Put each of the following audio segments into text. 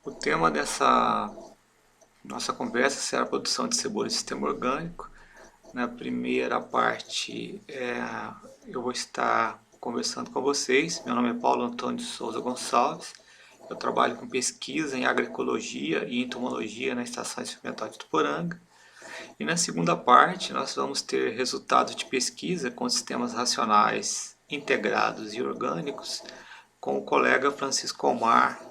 O tema dessa nossa conversa será a produção de cebola em sistema orgânico. Na primeira parte, eu vou estar conversando com vocês. Meu nome é Paulo Antônio de Souza Gonçalves. Eu trabalho com pesquisa em agroecologia e entomologia na Estação Experimental de Tuporanga. E na segunda parte, nós vamos ter resultados de pesquisa com sistemas racionais integrados e orgânicos com o colega Francisco Omar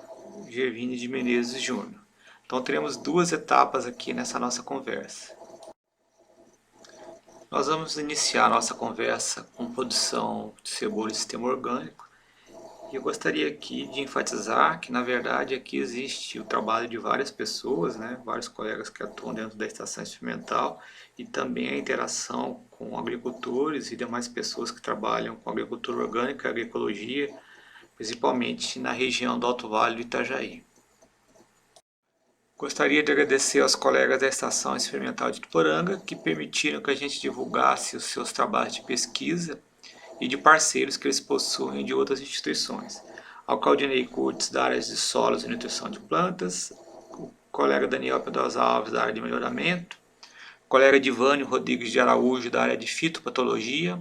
Gervini de Menezes Júnior. Então teremos duas etapas aqui nessa nossa conversa. Nós vamos iniciar a nossa conversa com produção de cebola em sistema orgânico. E eu gostaria aqui de enfatizar que, na verdade, aqui existe o trabalho de várias pessoas, vários colegas que atuam dentro da estação experimental e também a interação com agricultores e demais pessoas que trabalham com agricultura orgânica e agroecologia, principalmente na região do Alto Vale do Itajaí. Gostaria de agradecer aos colegas da Estação Experimental de Tuporanga que permitiram que a gente divulgasse os seus trabalhos de pesquisa e de parceiros que eles possuem de outras instituições. Ao Claudinei Curtis, da área de solos e nutrição de plantas, o colega Daniel Pedrosa Alves, da área de melhoramento, o colega Divânio Rodrigues de Araújo, da área de fitopatologia,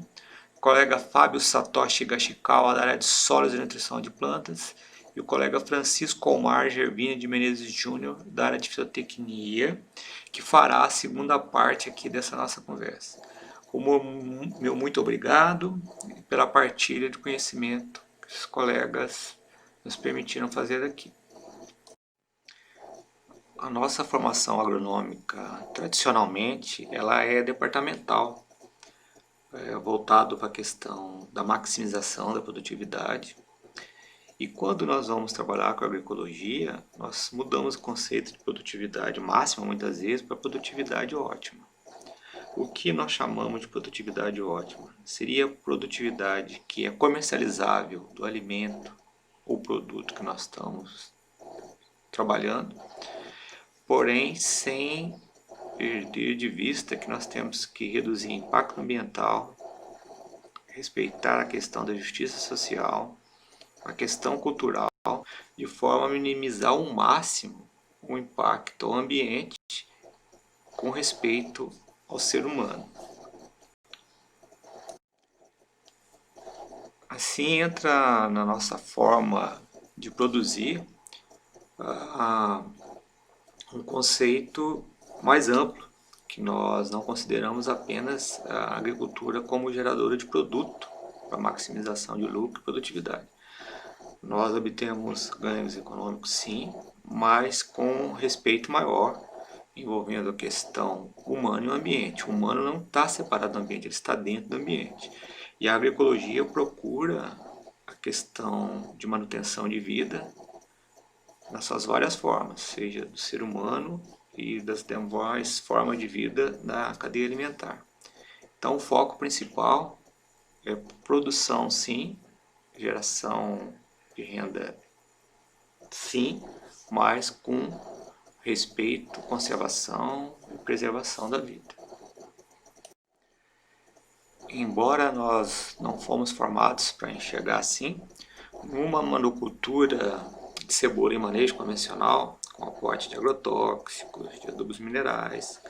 o colega Fábio Satoshi Gashikawa, da área de solos e nutrição de plantas, e o colega Francisco Omar Gervini de Menezes Júnior, da área de fitotecnia, que fará a segunda parte aqui dessa nossa conversa. O meu muito obrigado pela partilha de conhecimento que os colegas nos permitiram fazer aqui. A nossa formação agronômica, tradicionalmente, ela é departamental, voltado para a questão da maximização da produtividade. E quando nós vamos trabalhar com a agroecologia, nós mudamos o conceito de produtividade máxima, muitas vezes, para produtividade ótima. O que nós chamamos de produtividade ótima? Seria a produtividade que é comercializável do alimento ou produto que nós estamos trabalhando, porém sem perder de vista que nós temos que reduzir o impacto ambiental, respeitar a questão da justiça social, a questão cultural, de forma a minimizar ao máximo o impacto ao ambiente com respeito ao ser humano. Assim entra na nossa forma de produzir um conceito mais amplo, que nós não consideramos apenas a agricultura como geradora de produto para maximização de lucro e produtividade. Nós obtemos ganhos econômicos sim, mas com respeito maior, envolvendo a questão humana e o ambiente. O humano não está separado do ambiente, ele está dentro do ambiente. E a agroecologia procura a questão de manutenção de vida nas suas várias formas, seja do ser humano e das demais formas de vida na cadeia alimentar. Então o foco principal é produção sim, geração de renda sim, mas com respeito, conservação e preservação da vida. Embora nós não fomos formados para enxergar assim, numa monocultura de cebola em manejo convencional, com aporte de agrotóxicos, de adubos minerais,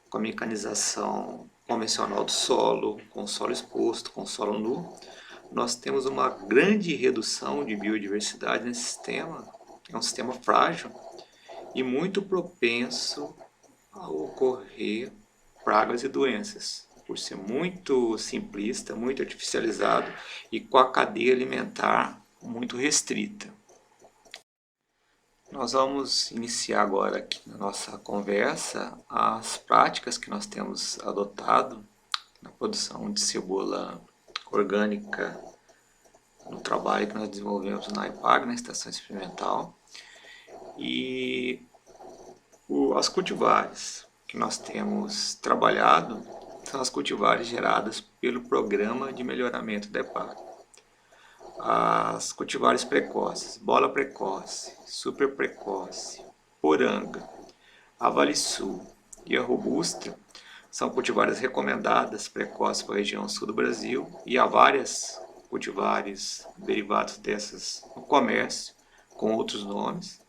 com a mecanização convencional do solo, com o solo exposto, com o solo nu, nós temos uma grande redução de biodiversidade nesse sistema. É um sistema frágil e muito propenso a ocorrer pragas e doenças, por ser muito simplista, muito artificializado e com a cadeia alimentar muito restrita. Nós vamos iniciar agora aqui na nossa conversa as práticas que nós temos adotado na produção de cebola orgânica no trabalho que nós desenvolvemos na IPAG, na Estação Experimental, e as cultivares que nós temos trabalhado são as cultivares geradas pelo Programa de Melhoramento da IPAG. As cultivares precoces, bola precoce, super precoce, poranga, avalisul e a robusta são cultivares recomendadas precoces para a região sul do Brasil, e há várias cultivares derivados dessas no comércio com outros nomes.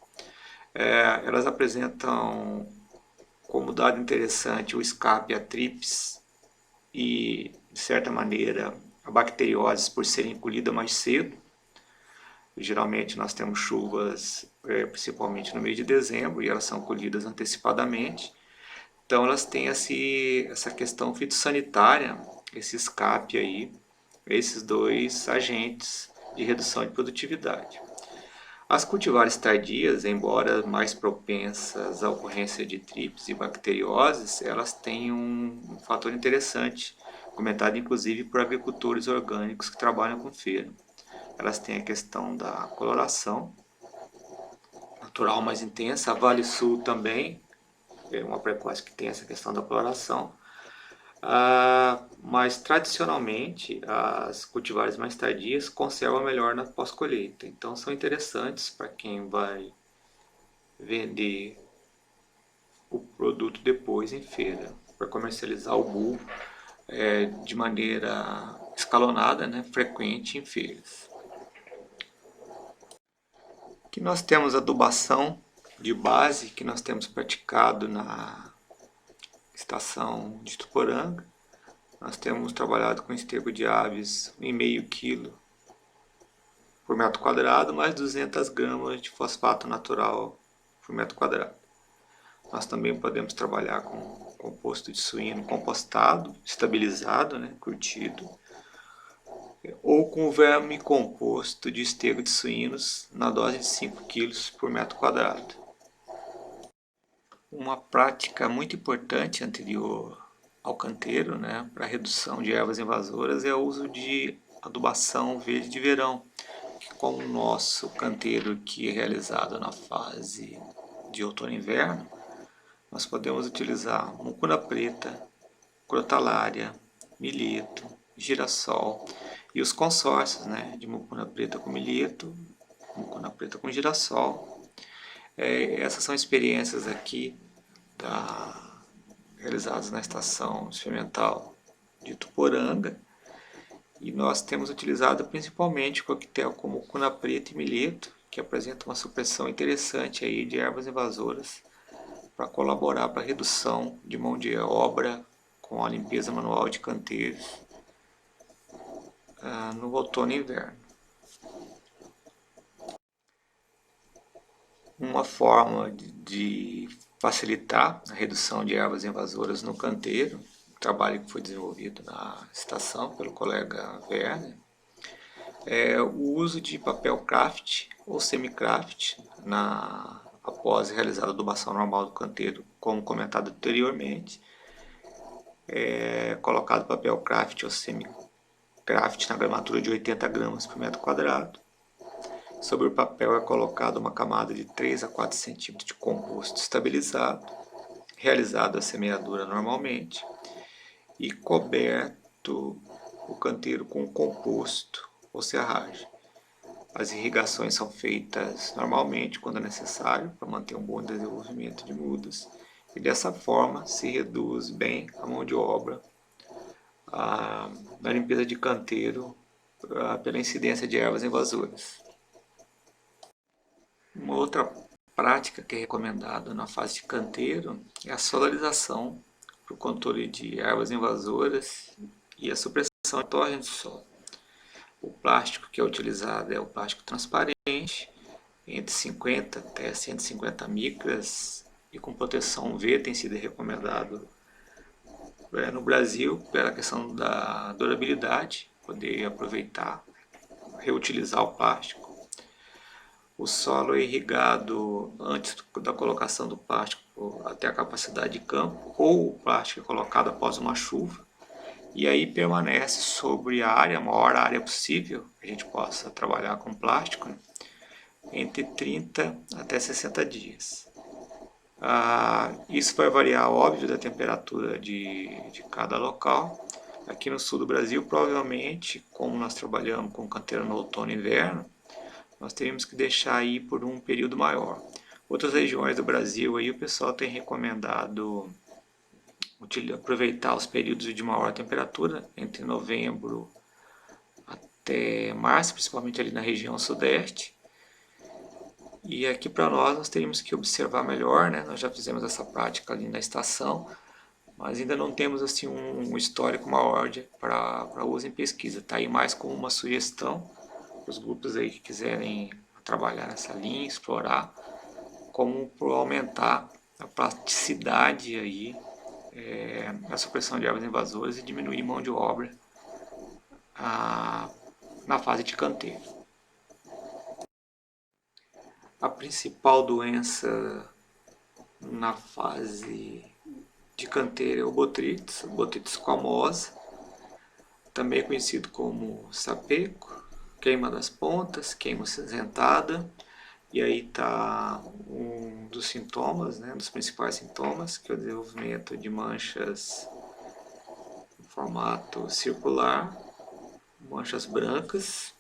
Elas apresentam como dado interessante o escape a TRIPS e, de certa maneira, a bacteriose por serem colhidas mais cedo. Geralmente nós temos chuvas, principalmente no mês de dezembro, e elas são colhidas antecipadamente. Então elas têm essa questão fitossanitária, esse escape aí, esses dois agentes de redução de produtividade. As cultivares tardias, embora mais propensas à ocorrência de TRIPS e bacterioses, elas têm um fator interessante, comentado inclusive por agricultores orgânicos que trabalham com feira. Elas têm a questão da coloração natural mais intensa, a Vale Sul também é uma precoce que tem essa questão da coloração, mas tradicionalmente as cultivares mais tardias conservam melhor na pós-colheita, então são interessantes para quem vai vender o produto depois em feira, para comercializar o bulbo de maneira escalonada, né, frequente em feiras. Aqui nós temos adubação de base que nós temos praticado na estação de Tuporanga. Nós temos trabalhado com esterco de aves 1,5 kg por metro quadrado, mais 200 gramas de fosfato natural por metro quadrado. Nós também podemos trabalhar com composto de suíno compostado, estabilizado, né, curtido, ou com verme composto de esterco de suínos na dose de 5 kg por metro quadrado. Uma prática muito importante anterior ao canteiro, né, para redução de ervas invasoras é o uso de adubação verde de verão, que como o nosso canteiro que é realizado na fase de outono e inverno, nós podemos utilizar mucuna preta, crotalária, milheto, girassol e os consórcios, né, de mucuna preta com milheto, mucuna preta com girassol. Essas são experiências aqui realizadas na estação experimental de Tuporanga, e nós temos utilizado principalmente coquetel com mucuna preta e milheto, que apresenta uma supressão interessante aí de ervas invasoras para colaborar para a redução de mão de obra com a limpeza manual de canteiros no outono e inverno. Uma forma de facilitar a redução de ervas invasoras no canteiro, um trabalho que foi desenvolvido na estação pelo colega Werner, é o uso de papel craft ou semi-craft após realizar a adubação normal do canteiro, como comentado anteriormente. Colocado papel craft ou semi-craft na gramatura de 80 gramas por metro quadrado. Sobre o papel é colocada uma camada de 3 a 4 centímetros de composto estabilizado, realizado a semeadura normalmente, e coberto o canteiro com composto ou serragem. As irrigações são feitas normalmente quando é necessário para manter um bom desenvolvimento de mudas, e dessa forma se reduz bem a mão de obra na limpeza de canteiro pela incidência de ervas invasoras. Uma outra prática que é recomendada na fase de canteiro é a solarização para o controle de ervas invasoras e a supressão de torrent do solo. O plástico que é utilizado é o plástico transparente, entre 50 até 150 micras e com proteção UV, tem sido recomendado no Brasil pela questão da durabilidade, poder aproveitar, reutilizar o plástico. O solo é irrigado antes da colocação do plástico até a capacidade de campo, ou o plástico é colocado após uma chuva, e aí permanece sobre a área, a maior área possível, que a gente possa trabalhar com plástico, né, entre 30 até 60 dias. Isso vai variar, óbvio, da temperatura de cada local. Aqui no sul do Brasil, provavelmente, como nós trabalhamos com canteiro no outono e inverno, nós teríamos que deixar aí por um período maior. Outras regiões do Brasil aí o pessoal tem recomendado aproveitar os períodos de maior temperatura, entre novembro até março, principalmente ali na região sudeste, E aqui para nós teríamos que observar melhor, né? Nós já fizemos essa prática ali na estação, mas ainda não temos assim um histórico maior para uso em pesquisa. Está aí mais como uma sugestão para os grupos aí que quiserem trabalhar nessa linha, explorar, como para aumentar a praticidade aí, a supressão de ervas invasoras e diminuir mão de obra na fase de canteiro. A principal doença na fase de canteiro é o Botrytis squamosa, também conhecido como sapeco, queima das pontas, queima cinzentada, e aí está um dos sintomas, né, dos principais sintomas, que é o desenvolvimento de manchas em formato circular, manchas brancas.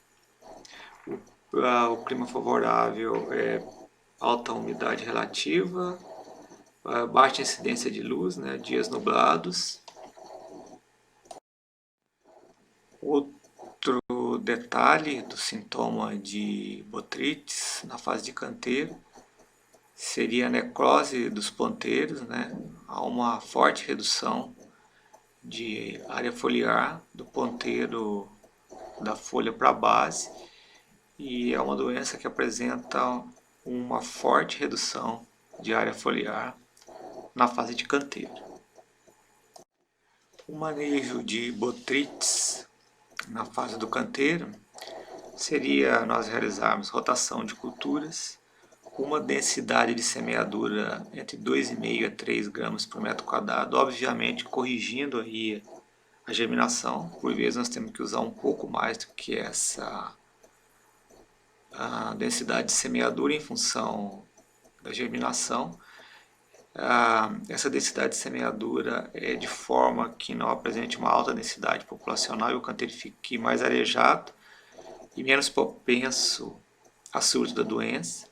O clima favorável é alta umidade relativa, baixa incidência de luz, né, dias nublados. Outro detalhe do sintoma de Botrytis na fase de canteiro seria a necrose dos ponteiros, né? Há uma forte redução de área foliar do ponteiro da folha para a base, e é uma doença que apresenta uma forte redução de área foliar na fase de canteiro. O manejo de Botrytis na fase do canteiro seria nós realizarmos rotação de culturas, uma densidade de semeadura entre 2,5 a 3 gramas por metro quadrado, obviamente corrigindo aí a germinação. Por vezes nós temos que usar um pouco mais do que essa densidade de semeadura em função da germinação. Essa densidade de semeadura é de forma que não apresente uma alta densidade populacional e o canteiro fique mais arejado e menos propenso a surto da doença.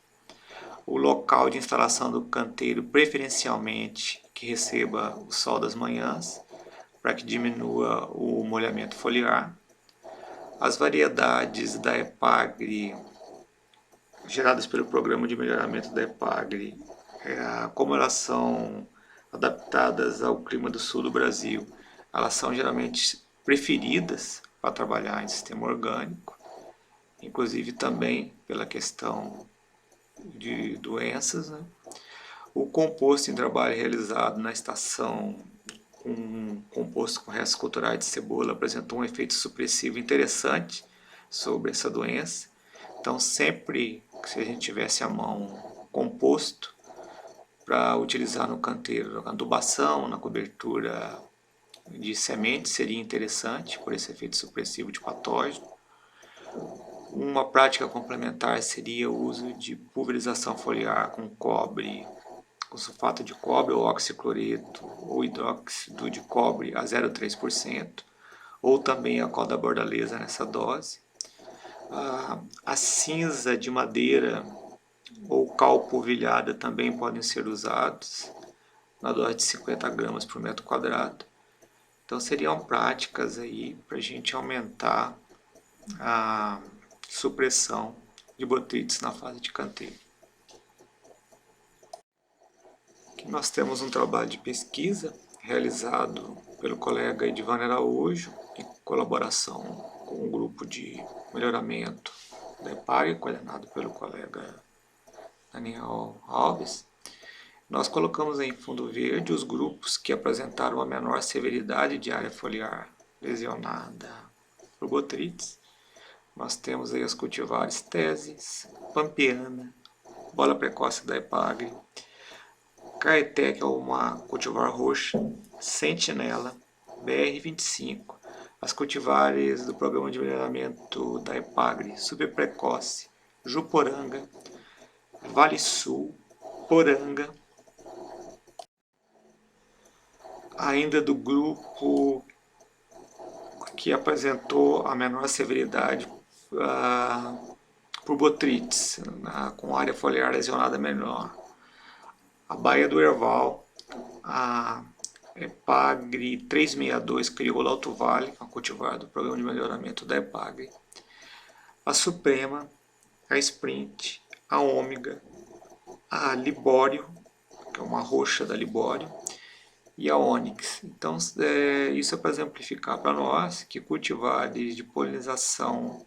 O local de instalação do canteiro, preferencialmente que receba o sol das manhãs, para que diminua o molhamento foliar. As variedades da EPAGRE, geradas pelo Programa de Melhoramento da EPAGRE, como elas são adaptadas ao clima do sul do Brasil, elas são geralmente preferidas para trabalhar em sistema orgânico, inclusive também pela questão de doenças, né? O composto em trabalho realizado na estação com um composto com restos culturais de cebola apresentou um efeito supressivo interessante sobre essa doença. Então, sempre que se a gente tivesse à mão composto para utilizar no canteiro, na adubação, na cobertura de sementes, seria interessante por esse efeito supressivo de patógeno. Uma prática complementar seria o uso de pulverização foliar com cobre, com sulfato de cobre ou oxicloreto ou hidróxido de cobre a 0,3%, ou também a coda bordaleza nessa dose. A cinza de madeira ou cal polvilhada também podem ser usados na dose de 50 gramas por metro quadrado. Então seriam práticas aí para a gente aumentar a supressão de Botrytis na fase de canteiro. Aqui nós temos um trabalho de pesquisa realizado pelo colega Edivan Araújo, em colaboração com um grupo de melhoramento da EPAGRE, coordenado pelo colega Daniel Alves. Nós colocamos em fundo verde os grupos que apresentaram a menor severidade de área foliar lesionada por Botrytis. Nós temos aí as cultivares Tesis, Pampeana, Bola Precoce da EPAGRE, Caeté, que é uma cultivar roxa, Sentinela, BR25, as cultivares do Programa de Melhoramento da EPAGRE, Super Precoce, Juporanga, Vale Sul, Poranga. Ainda do grupo que apresentou a menor severidade por Botrytis, com área foliar lesionada menor. A Baía do Herval, a EPAGRE 362 Crioula Alto Vale, a cultivar do Programa de Melhoramento da EPAGRE. A Suprema, a Sprint, a ômega, a libório, que é uma roxa da libório, e a ônix. Então, isso é para exemplificar para nós que cultivares de polinização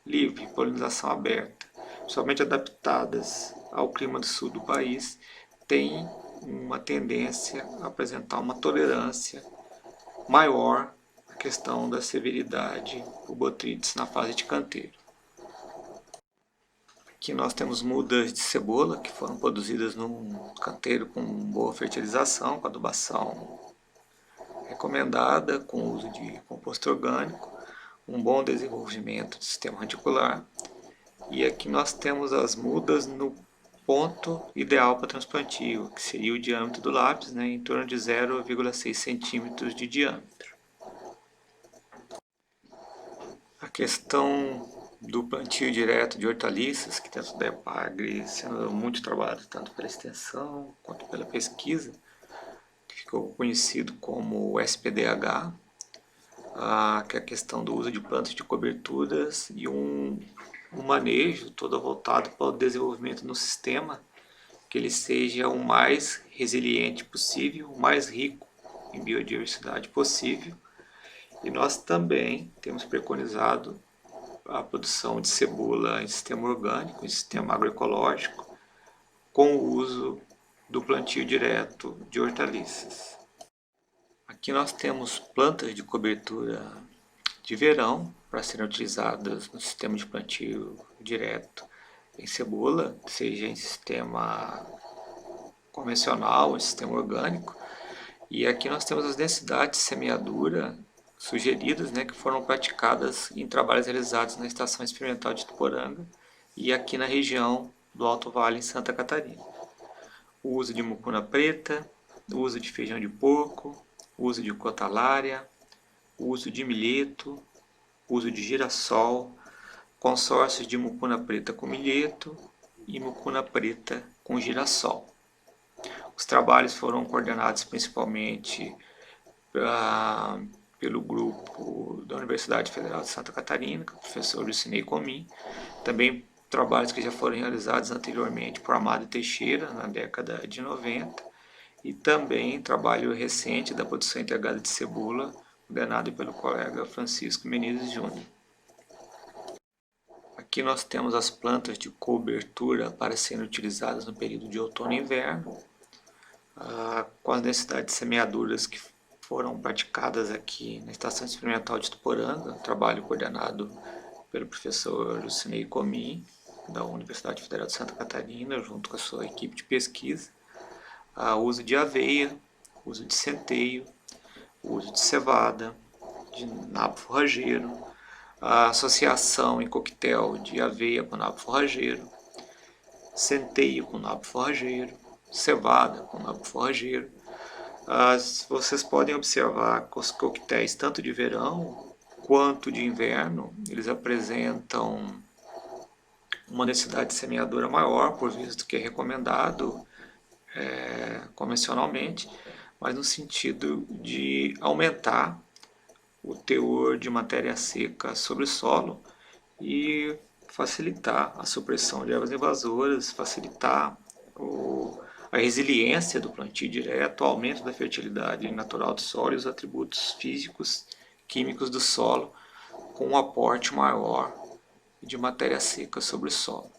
livre, polinização aberta, somente adaptadas ao clima do sul do país, têm uma tendência a apresentar uma tolerância maior à questão da severidade do botrytis na fase de canteiro. Aqui nós temos mudas de cebola que foram produzidas num canteiro com boa fertilização, com adubação recomendada, com o uso de composto orgânico, um bom desenvolvimento do sistema radicular. E aqui nós temos as mudas no ponto ideal para transplantio, que seria o diâmetro do lápis, né, em torno de 0,6 centímetros de diâmetro. A questão do plantio direto de hortaliças, que dentro da EPAGRE sendo muito trabalhado tanto pela extensão quanto pela pesquisa, que ficou conhecido como o SPDH, que é a questão do uso de plantas de coberturas e um manejo todo voltado para o desenvolvimento no sistema, que ele seja o mais resiliente possível, o mais rico em biodiversidade possível. E nós também temos preconizado a produção de cebola em sistema orgânico, em sistema agroecológico, com o uso do plantio direto de hortaliças. Aqui nós temos plantas de cobertura de verão para serem utilizadas no sistema de plantio direto em cebola, seja em sistema convencional, em sistema orgânico. E aqui nós temos as densidades de semeadura sugeridas, né, que foram praticadas em trabalhos realizados na Estação Experimental de Ituporanga e aqui na região do Alto Vale, em Santa Catarina. O uso de mucuna preta, o uso de feijão de porco, o uso de cotalária, o uso de milheto, o uso de girassol, consórcios de mucuna preta com milheto e mucuna preta com girassol. Os trabalhos foram coordenados principalmente pelo grupo da Universidade Federal de Santa Catarina, com o professor Lucinei Comim, também trabalhos que já foram realizados anteriormente por Amado Teixeira, na década de 90, e também trabalho recente da produção integrada de cebola, coordenado pelo colega Francisco Menezes Júnior. Aqui nós temos as plantas de cobertura para serem utilizadas no período de outono e inverno, com as necessidades de semeaduras que foram praticadas aqui na Estação Experimental de Ituporanga, trabalho coordenado pelo professor Lucinei Comim, da Universidade Federal de Santa Catarina, junto com a sua equipe de pesquisa. O uso de aveia, uso de centeio, uso de cevada, de nabo forrageiro, a associação em coquetel de aveia com nabo forrageiro, centeio com nabo forrageiro, cevada com nabo forrageiro. Vocês podem observar que os coquetéis, tanto de verão quanto de inverno, eles apresentam uma necessidade de semeadura maior, por visto que é recomendado convencionalmente, mas no sentido de aumentar o teor de matéria seca sobre o solo e facilitar a supressão de ervas invasoras, facilitar a resiliência do plantio direto, o aumento da fertilidade natural do solo e os atributos físicos, químicos do solo, com um aporte maior de matéria seca sobre o solo.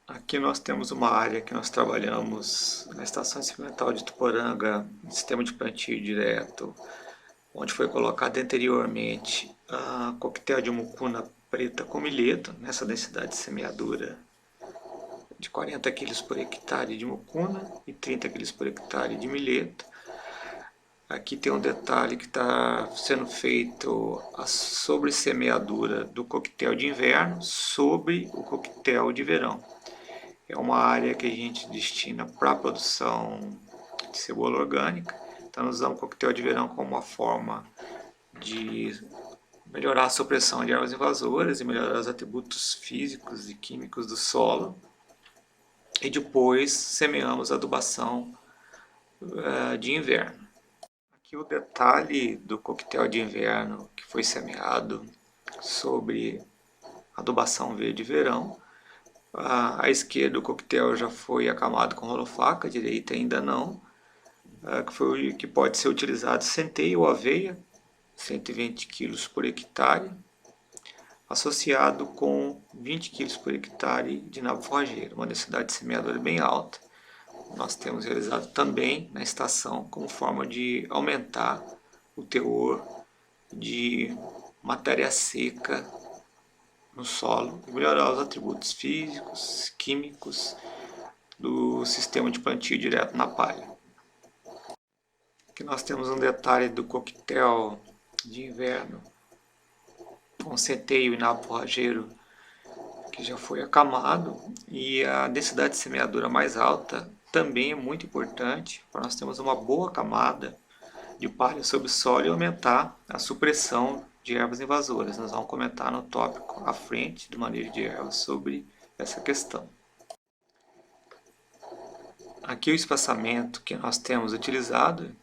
Aqui nós temos uma área que nós trabalhamos na Estação Experimental de Ituporanga, em sistema de plantio direto, onde foi colocado anteriormente a coquetel de mucuna preta com milheto, nessa densidade de semeadura de 40 kg por hectare de mucuna e 30 kg por hectare de milheto. Aqui tem um detalhe que está sendo feito a sobressemeadura do coquetel de inverno sobre o coquetel de verão. É uma área que a gente destina para a produção de cebola orgânica. Então nós usamos o coquetel de verão como uma forma de melhorar a supressão de ervas invasoras e melhorar os atributos físicos e químicos do solo. E depois semeamos a adubação de inverno. Aqui o detalhe do coquetel de inverno que foi semeado sobre adubação verde verão. À esquerda o coquetel já foi acamado com rolo-faca, à direita ainda não, que pode ser utilizado centeio ou aveia, 120 kg por hectare, associado com 20 kg por hectare de nabo forrageiro, uma densidade de semeadora bem alta. Nós temos realizado também na estação como forma de aumentar o teor de matéria seca no solo e melhorar os atributos físicos, químicos do sistema de plantio direto na palha. Aqui nós temos um detalhe do coquetel de inverno com centeio e nabo forrageiro que já foi acamado, e a densidade de semeadura mais alta também é muito importante para nós termos uma boa camada de palha sobre o solo e aumentar a supressão de ervas invasoras. Nós vamos comentar no tópico à frente do manejo de ervas sobre essa questão. Aqui o espaçamento que nós temos utilizado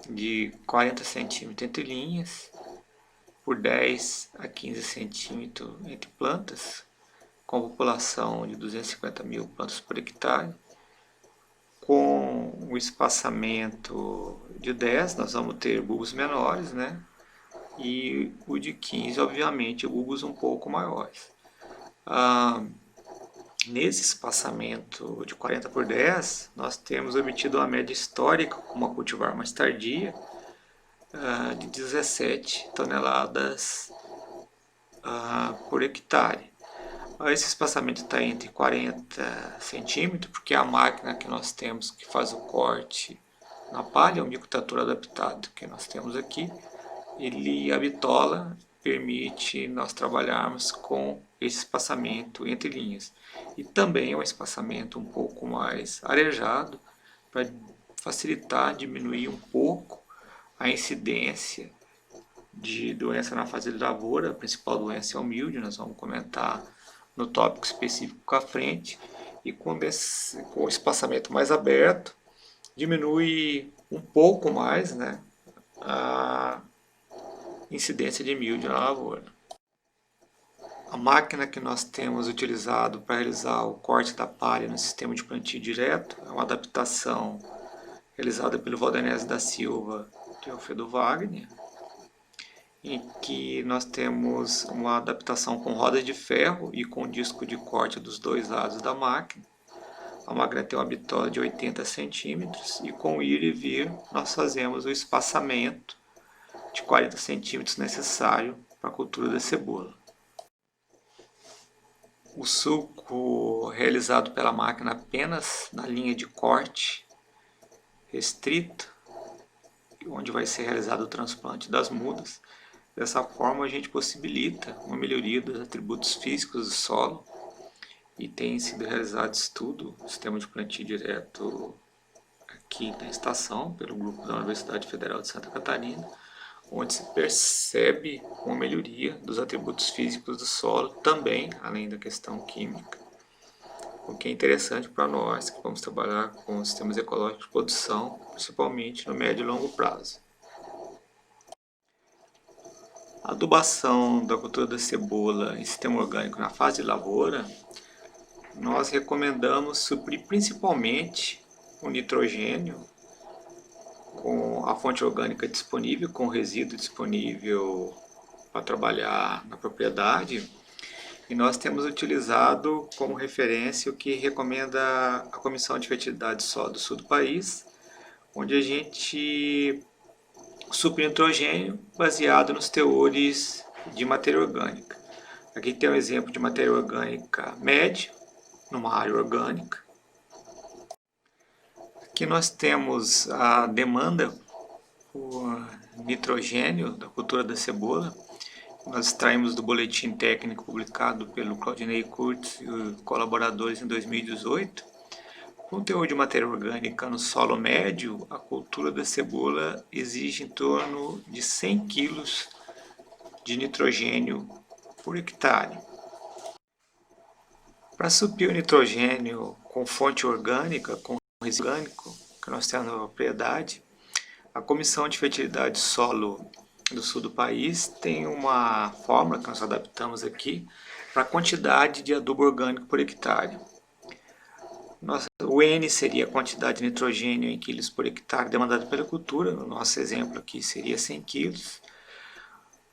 de 40 centímetros entre linhas, por 10 a 15 centímetros entre plantas, com população de 250 mil plantas por hectare. Com o espaçamento de 10, nós vamos ter bulbos menores, né? E o de 15, obviamente, bulbos um pouco maiores. Nesse espaçamento de 40 por 10, nós temos obtido uma média histórica com uma cultivar mais tardia de 17 toneladas por hectare. Esse espaçamento está entre 40 centímetros, porque a máquina que nós temos que faz o corte na palha, o microtrator adaptado que nós temos aqui, ele habitola, permite nós trabalharmos com esse espaçamento entre linhas. E também é um espaçamento um pouco mais arejado, para facilitar, diminuir um pouco a incidência de doença na fase de lavoura. A principal doença é o milho, nós vamos comentar no tópico específico à frente. E com o espaçamento mais aberto, diminui um pouco mais, né, a incidência de milho na lavoura. A máquina que nós temos utilizado para realizar o corte da palha no sistema de plantio direto é uma adaptação realizada pelo Valdenésio da Silva e Alfredo Wagner, em que nós temos uma adaptação com rodas de ferro e com disco de corte dos dois lados da máquina. A máquina tem uma bitola de 80 centímetros e com o ir e vir nós fazemos o espaçamento de 40 centímetros necessário para a cultura da cebola. O sulco realizado pela máquina apenas na linha de corte restrito, onde vai ser realizado o transplante das mudas. Dessa forma a gente possibilita uma melhoria dos atributos físicos do solo, e tem sido realizado estudo do sistema de plantio direto aqui na estação pelo grupo da Universidade Federal de Santa Catarina, onde se percebe uma melhoria dos atributos físicos do solo também, além da questão química, o que é interessante para nós que vamos trabalhar com sistemas ecológicos de produção, principalmente no médio e longo prazo. A adubação da cultura da cebola em sistema orgânico na fase de lavoura, nós recomendamos suprir principalmente o nitrogênio com a fonte orgânica disponível, com o resíduo disponível para trabalhar na propriedade. E nós temos utilizado como referência o que recomenda a Comissão de Fertilidade do Solo do Sul do país, onde a gente supre nitrogênio baseado nos teores de matéria orgânica. Aqui tem um exemplo de matéria orgânica média, numa área orgânica. Aqui nós temos a demanda por nitrogênio da cultura da cebola. Nós extraímos do boletim técnico publicado pelo Claudinei Kurtz e colaboradores em 2018. Com o teor de matéria orgânica no solo médio, a cultura da cebola exige em torno de 100 kg de nitrogênio por hectare. Para suprir o nitrogênio com fonte orgânica, com resíduo orgânico que nós temos na propriedade, a Comissão de Fertilidade do Solo do Sul do país tem uma fórmula que nós adaptamos aqui, para a quantidade de adubo orgânico por hectare. O N seria a quantidade de nitrogênio em quilos por hectare demandada pela cultura, no nosso exemplo aqui seria 100 quilos.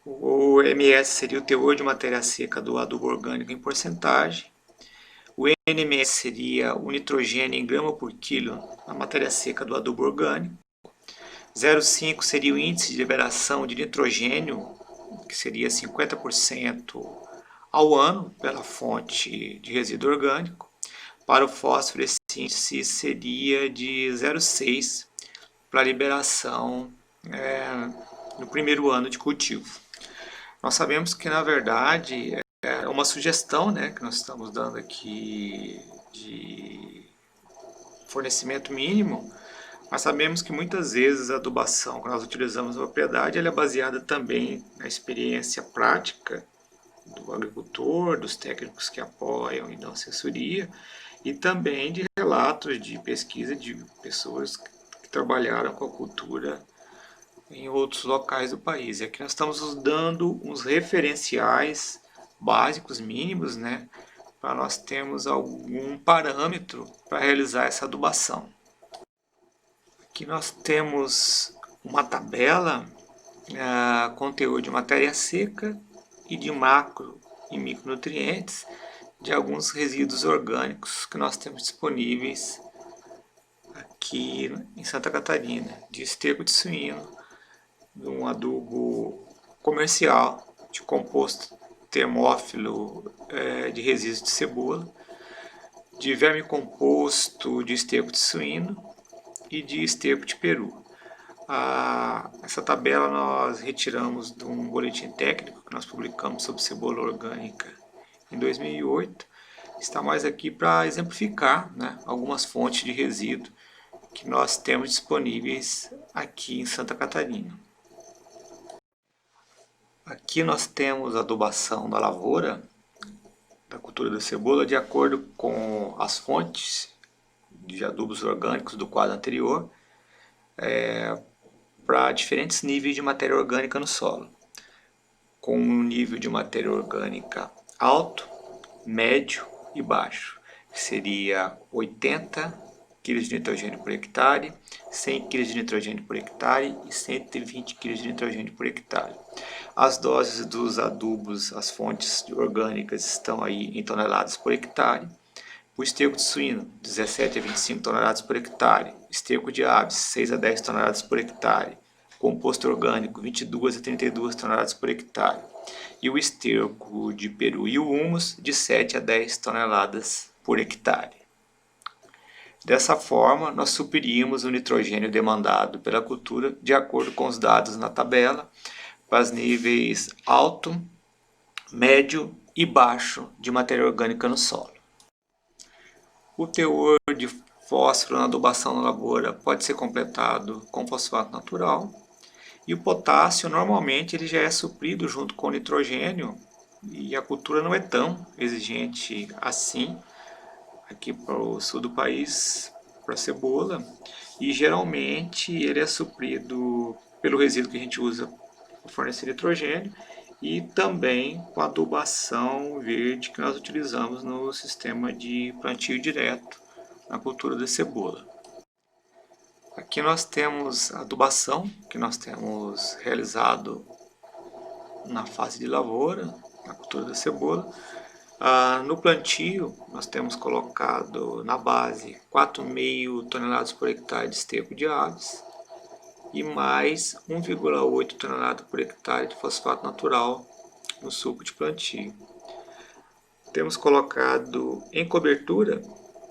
O MS seria o teor de matéria seca do adubo orgânico em porcentagem. O NMS seria o nitrogênio em grama por quilo na matéria seca do adubo orgânico. 0,5 seria o índice de liberação de nitrogênio, que seria 50% ao ano pela fonte de resíduo orgânico. Para o fósforo, esse índice seria de 0,6 para a liberação no primeiro ano de cultivo. Nós sabemos que, na verdade, é uma sugestão, né, que nós estamos dando aqui de fornecimento mínimo, mas sabemos que muitas vezes a adubação que nós utilizamos na propriedade ela é baseada também na experiência prática do agricultor, dos técnicos que apoiam e dão assessoria, e também de relatos de pesquisa de pessoas que trabalharam com a cultura em outros locais do país. E aqui nós estamos dando uns referenciais básicos, mínimos, né, para nós termos algum parâmetro para realizar essa adubação. Aqui nós temos uma tabela com teor de matéria seca e de macro e micronutrientes de alguns resíduos orgânicos que nós temos disponíveis aqui em Santa Catarina, de esterco de suíno, de um adubo comercial de composto termófilo de resíduos de cebola, de verme composto de esterco de suíno e de esterco de peru. Essa tabela nós retiramos de um boletim técnico que nós publicamos sobre cebola orgânica em 2008. Está mais aqui para exemplificar, né, algumas fontes de resíduo que nós temos disponíveis aqui em Santa Catarina. Aqui nós temos a adubação da lavoura, da cultura da cebola, de acordo com as fontes de adubos orgânicos do quadro anterior, para diferentes níveis de matéria orgânica no solo, com um nível de matéria orgânica alto, médio e baixo, que seria 80 kg de nitrogênio por hectare, 100 kg de nitrogênio por hectare e 120 kg de nitrogênio por hectare. As doses dos adubos, as fontes orgânicas estão aí em toneladas por hectare. O esterco de suíno, 17 a 25 toneladas por hectare. Esterco de aves, 6 a 10 toneladas por hectare. Composto orgânico, 22 a 32 toneladas por hectare. E o esterco de peru e o humus, de 7 a 10 toneladas por hectare. Dessa forma, nós supriríamos o nitrogênio demandado pela cultura de acordo com os dados na tabela, para os níveis alto, médio e baixo de matéria orgânica no solo. O teor de fósforo na adubação na lavoura pode ser completado com fosfato natural, e o potássio normalmente ele já é suprido junto com o nitrogênio, e a cultura não é tão exigente assim aqui para o sul do país, para a cebola, e geralmente ele é suprido pelo resíduo que a gente usa para fornecer nitrogênio e também com a adubação verde que nós utilizamos no sistema de plantio direto na cultura da cebola. Aqui nós temos a adubação que nós temos realizado na fase de lavoura, na cultura da cebola. No plantio, nós temos colocado na base 4,5 toneladas por hectare de esterco de aves e mais 1,8 tonelada por hectare de fosfato natural no suco de plantio. Temos colocado em cobertura,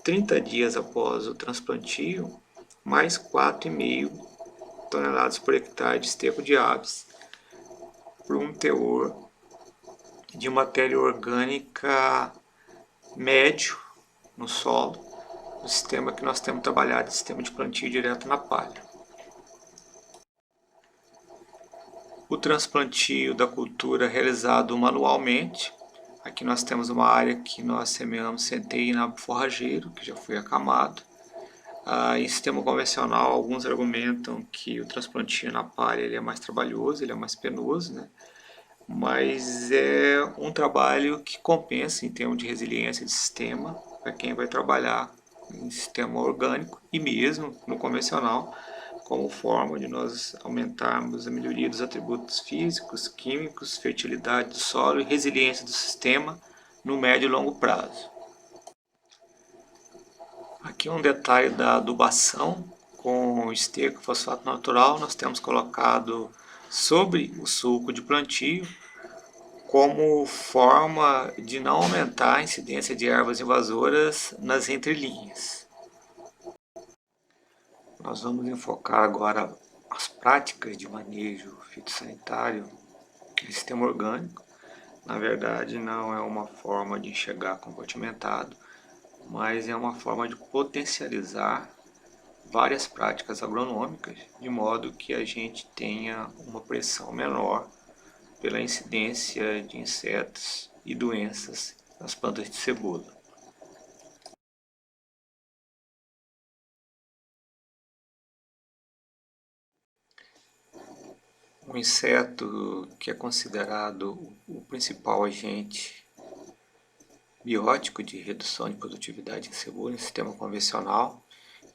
30 dias após o transplantio, mais 4,5 toneladas por hectare de esterco de aves, por um teor de matéria orgânica médio no solo, no sistema que nós temos trabalhado, sistema de plantio direto na palha. O transplantio da cultura realizado manualmente. Aqui nós temos uma área que nós semeamos centeio na forrageiro, que já foi acamado. Em sistema convencional, alguns argumentam que o transplantio na palha ele é mais trabalhoso, ele é mais penoso, né? mas é um trabalho que compensa em termos de resiliência de sistema para quem vai trabalhar em sistema orgânico e mesmo no convencional, como forma de nós aumentarmos a melhoria dos atributos físicos, químicos, fertilidade do solo e resiliência do sistema no médio e longo prazo. Aqui um detalhe da adubação com esterco fosfato natural. Nós temos colocado sobre o sulco de plantio como forma de não aumentar a incidência de ervas invasoras nas entrelinhas. Nós vamos enfocar agora as práticas de manejo fitossanitário em sistema orgânico. Na verdade, não é uma forma de enxergar compartimentado, mas é uma forma de potencializar várias práticas agronômicas, de modo que a gente tenha uma pressão menor pela incidência de insetos e doenças nas plantas de cebola. Um inseto que é considerado o principal agente biótico de redução de produtividade em cebola no sistema convencional,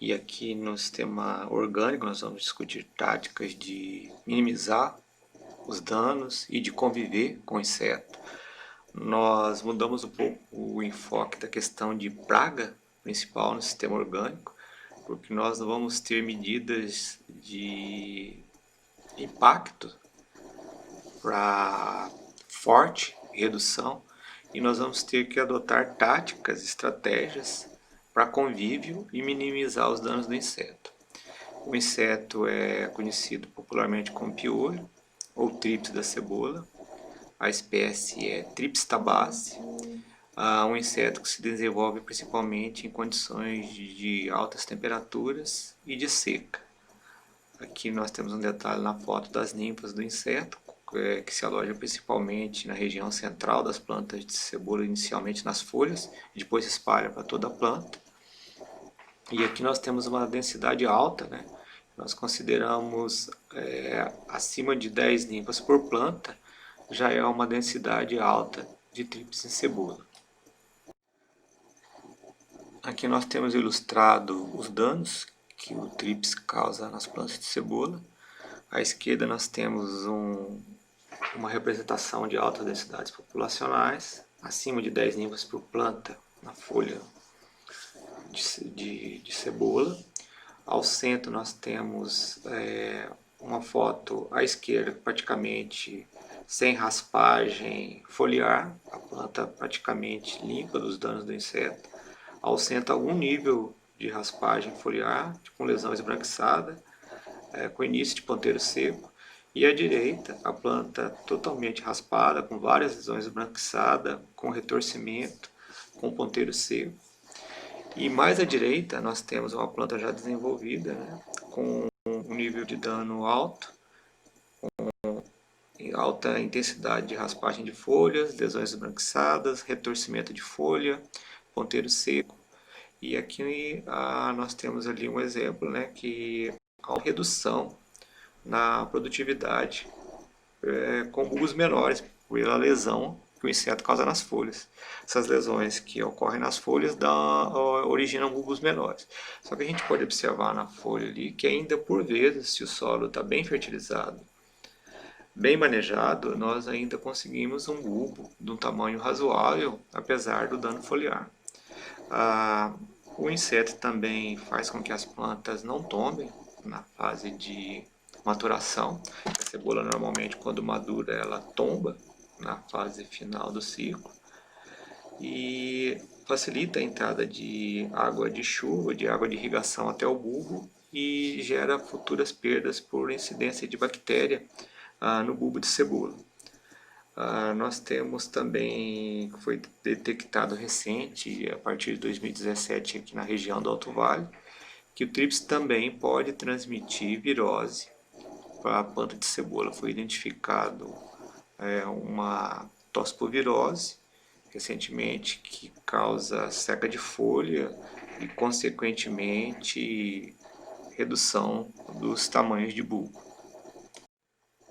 e aqui no sistema orgânico nós vamos discutir táticas de minimizar os danos e de conviver com o inseto. Nós mudamos um pouco o enfoque da questão de praga principal no sistema orgânico, porque nós vamos ter medidas de impacto para forte redução e nós vamos ter que adotar táticas, estratégias para convívio e minimizar os danos do inseto. O inseto é conhecido popularmente como piolho ou trips da cebola. A espécie é Trips tabaci, um inseto que se desenvolve principalmente em condições de altas temperaturas e de seca. Aqui nós temos um detalhe na foto das ninfas do inseto, que se aloja principalmente na região central das plantas de cebola, inicialmente nas folhas, e depois se espalha para toda a planta. E aqui nós temos uma densidade alta, né? Nós consideramos acima de 10 ninfas por planta, já é uma densidade alta de trips em cebola. Aqui nós temos ilustrado os danos que o trips causa nas plantas de cebola. À esquerda nós temos uma representação de altas densidades populacionais, acima de 10 ninfas por planta na folha de cebola. Ao centro nós temos uma foto à esquerda praticamente sem raspagem foliar, a planta praticamente limpa dos danos do inseto. Ao centro algum nível de raspagem foliar, com lesão esbranquiçada, com início de ponteiro seco. E à direita, a planta totalmente raspada, com várias lesões esbranquiçadas, com retorcimento, com ponteiro seco. E mais à direita, nós temos uma planta já desenvolvida, né, com um nível de dano alto, com alta intensidade de raspagem de folhas, lesões esbranquiçadas, retorcimento de folha, ponteiro seco. E aqui nós temos ali um exemplo, né, que há uma redução na produtividade com bulbos menores, pela lesão que o inseto causa nas folhas. Essas lesões que ocorrem nas folhas originam bulbos menores. Só que a gente pode observar na folha ali que ainda por vezes, se o solo está bem fertilizado, bem manejado, nós ainda conseguimos um bulbo de um tamanho razoável, apesar do dano foliar. O inseto também faz com que as plantas não tombem na fase de maturação. A cebola normalmente quando madura ela tomba na fase final do ciclo e facilita a entrada de água de chuva, de água de irrigação até o bulbo e gera futuras perdas por incidência de bactéria no bulbo de cebola. Nós temos também, foi detectado recente, a partir de 2017 aqui na região do Alto Vale, que o trips também pode transmitir virose para a planta de cebola. Foi identificado uma toxpovirose recentemente que causa seca de folha e consequentemente redução dos tamanhos de bulbo.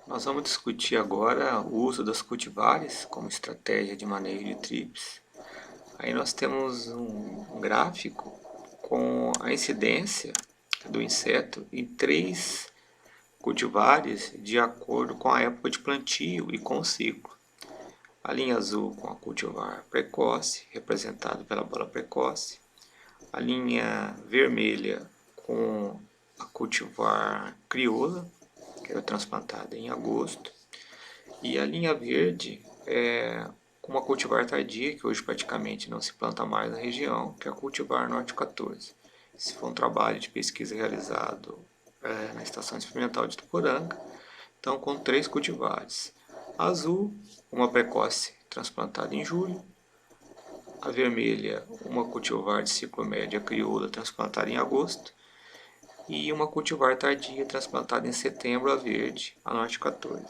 Nós vamos discutir agora o uso das cultivares como estratégia de manejo de trips. Aí nós temos um gráfico com a incidência do inseto em 3 cultivares de acordo com a época de plantio e com o ciclo. A linha azul com a cultivar precoce, representado pela bola precoce. A linha vermelha com a cultivar crioula, que era transplantada em agosto. E a linha verde é com uma cultivar tardia, que hoje praticamente não se planta mais na região, que é a cultivar norte 14. Esse foi um trabalho de pesquisa realizado na Estação Experimental de Tuporanga, então com 3 cultivares. A azul, uma precoce transplantada em julho. A vermelha, uma cultivar de ciclo médio crioula transplantada em agosto. E uma cultivar tardia transplantada em setembro, a verde, a norte 14.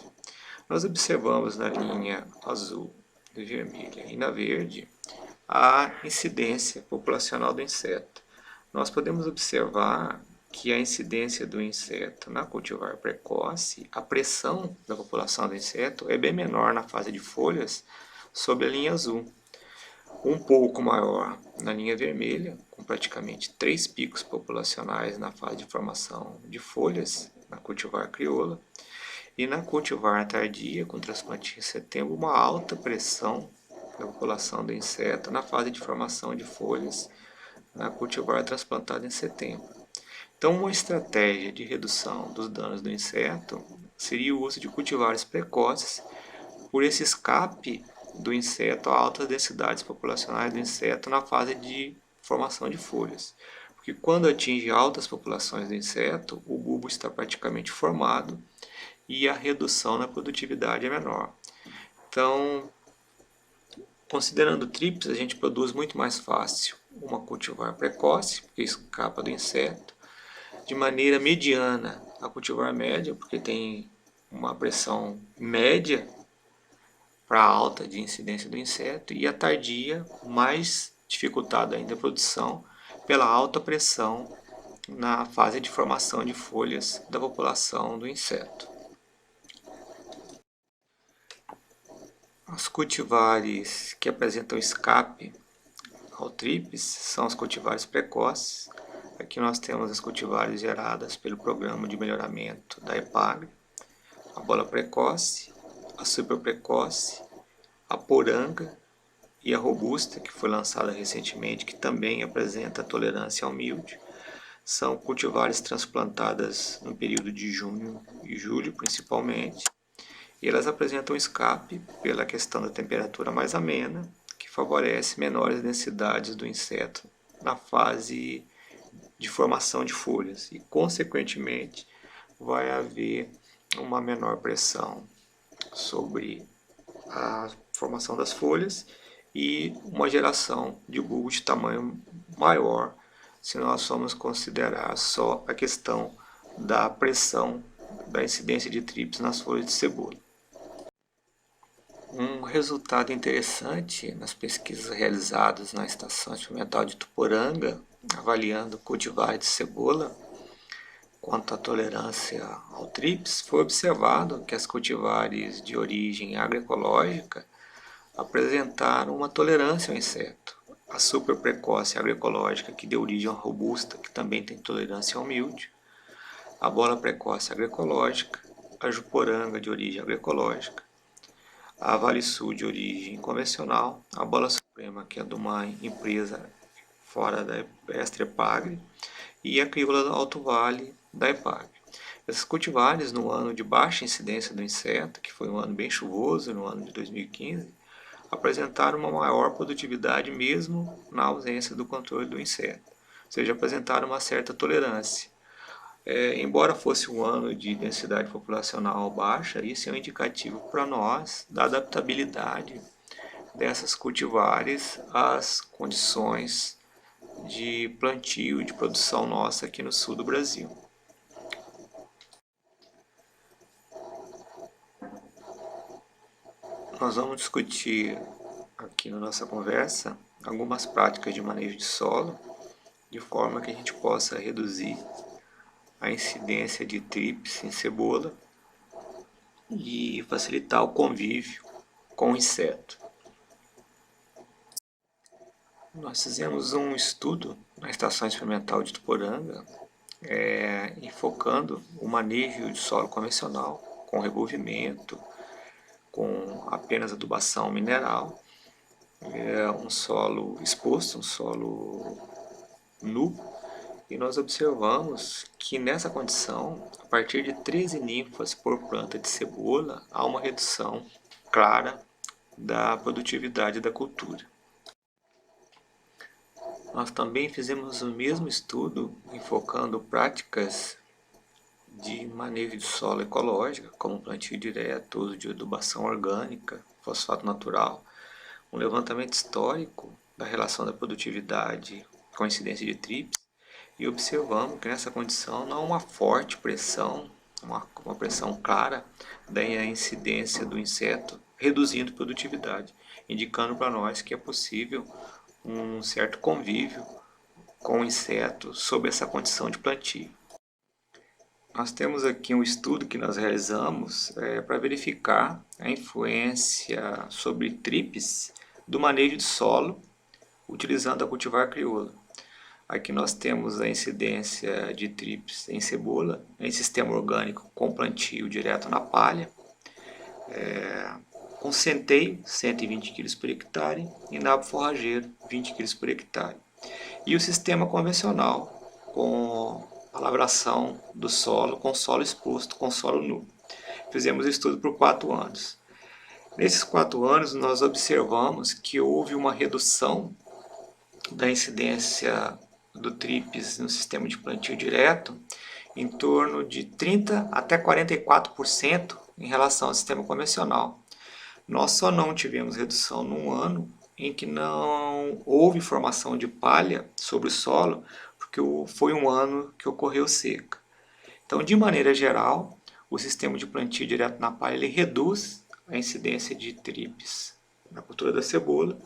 Nós observamos na linha azul e vermelha e na verde a incidência populacional do inseto. Nós podemos observar que a incidência do inseto na cultivar precoce, a pressão da população do inseto é bem menor na fase de folhas sobre a linha azul. Um pouco maior na linha vermelha, com praticamente 3 picos populacionais na fase de formação de folhas, na cultivar crioula, e na cultivar tardia, com transplante em setembro, uma alta pressão da população do inseto na fase de formação de folhas, na cultivar transplantada em setembro. Então, uma estratégia de redução dos danos do inseto seria o uso de cultivares precoces por esse escape do inseto a altas densidades populacionais do inseto na fase de formação de folhas. Porque quando atinge altas populações do inseto, o bulbo está praticamente formado e a redução na produtividade é menor. Então, considerando trips, a gente produz muito mais fácil uma cultivar precoce, porque escapa do inseto, de maneira mediana a cultivar média, porque tem uma pressão média para alta de incidência do inseto, e a tardia, mais dificultada ainda a produção, pela alta pressão na fase de formação de folhas da população do inseto. Os cultivares que apresentam escape ao trips são os cultivares precoces. Aqui nós temos as cultivares geradas pelo Programa de Melhoramento da EPAGRE, a bola precoce, a super precoce, a poranga e a robusta, que foi lançada recentemente, que também apresenta tolerância ao mildio. São cultivares transplantadas no período de junho e julho, principalmente, e elas apresentam escape pela questão da temperatura mais amena, que favorece menores densidades do inseto na fase de formação de folhas e, consequentemente, vai haver uma menor pressão sobre a formação das folhas e uma geração de bulbo de tamanho maior, se nós formos considerar só a questão da pressão da incidência de trips nas folhas de cebola. Um resultado interessante nas pesquisas realizadas na Estação Experimental de Tuporanga, avaliando cultivares de cebola quanto à tolerância ao trips, foi observado que as cultivares de origem agroecológica apresentaram uma tolerância ao inseto. A super precoce agroecológica, que deu origem à robusta, que também tem tolerância ao mildio, a bola precoce agroecológica, a juporanga de origem agroecológica, a Vale Sul de origem convencional, a bola suprema, que é de uma empresa fora da Extra EPAGRE, e a crioula Alto Vale da EPAGRE. Essas cultivares, no ano de baixa incidência do inseto, que foi um ano bem chuvoso, no ano de 2015, apresentaram uma maior produtividade mesmo na ausência do controle do inseto, ou seja, apresentaram uma certa tolerância. Embora fosse um ano de densidade populacional baixa, isso é um indicativo para nós da adaptabilidade dessas cultivares às condições de plantio e de produção nossa aqui no sul do Brasil. Nós vamos discutir aqui na nossa conversa algumas práticas de manejo de solo, de forma que a gente possa reduzir a incidência de trips em cebola e facilitar o convívio com o inseto. Nós fizemos um estudo na Estação Experimental de Ituporanga, enfocando o manejo de solo convencional, com revolvimento, com apenas adubação mineral, um solo exposto, um solo nu, e nós observamos que nessa condição, a partir de 13 ninfas por planta de cebola, há uma redução clara da produtividade da cultura. Nós também fizemos o mesmo estudo enfocando práticas de manejo de solo ecológica, como plantio direto, uso de adubação orgânica, fosfato natural, um levantamento histórico da relação da produtividade com a incidência de TRIPS, e observamos que nessa condição não há uma forte pressão, uma pressão clara da incidência do inseto, reduzindo a produtividade, indicando para nós que é possível um certo convívio com o inseto sob essa condição de plantio. Nós temos aqui um estudo que nós realizamos para verificar a influência sobre TRIPS do manejo de solo utilizando a cultivar crioula. Aqui nós temos a incidência de TRIPS em cebola, em sistema orgânico com plantio direto na palha, com centeio, 120 kg por hectare, e nabo forrageiro, 20 kg por hectare. E o sistema convencional, com a lavração do solo, com solo exposto, com solo nu. Fizemos estudo por 4 anos. Nesses 4 anos, nós observamos que houve uma redução da incidência do TRIPS no sistema de plantio direto em torno de 30% até 44% em relação ao sistema convencional. Nós só não tivemos redução num ano em que não houve formação de palha sobre o solo, porque foi um ano que ocorreu seca. Então, de maneira geral, o sistema de plantio direto na palha ele reduz a incidência de TRIPS na cultura da cebola,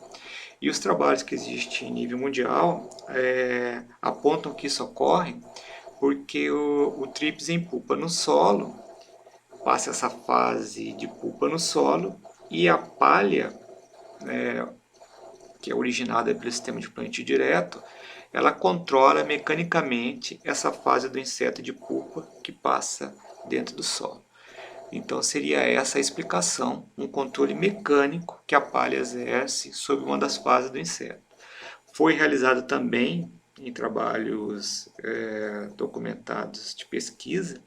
e os trabalhos que existem em nível mundial apontam que isso ocorre porque o TRIPS em pulpa no solo passa essa fase de pulpa no solo, e a palha, que é originada pelo sistema de plantio direto, ela controla mecanicamente essa fase do inseto de pulpa que passa dentro do solo. Então seria essa a explicação, um controle mecânico que a palha exerce sobre uma das fases do inseto. Foi realizado também em trabalhos documentados de pesquisa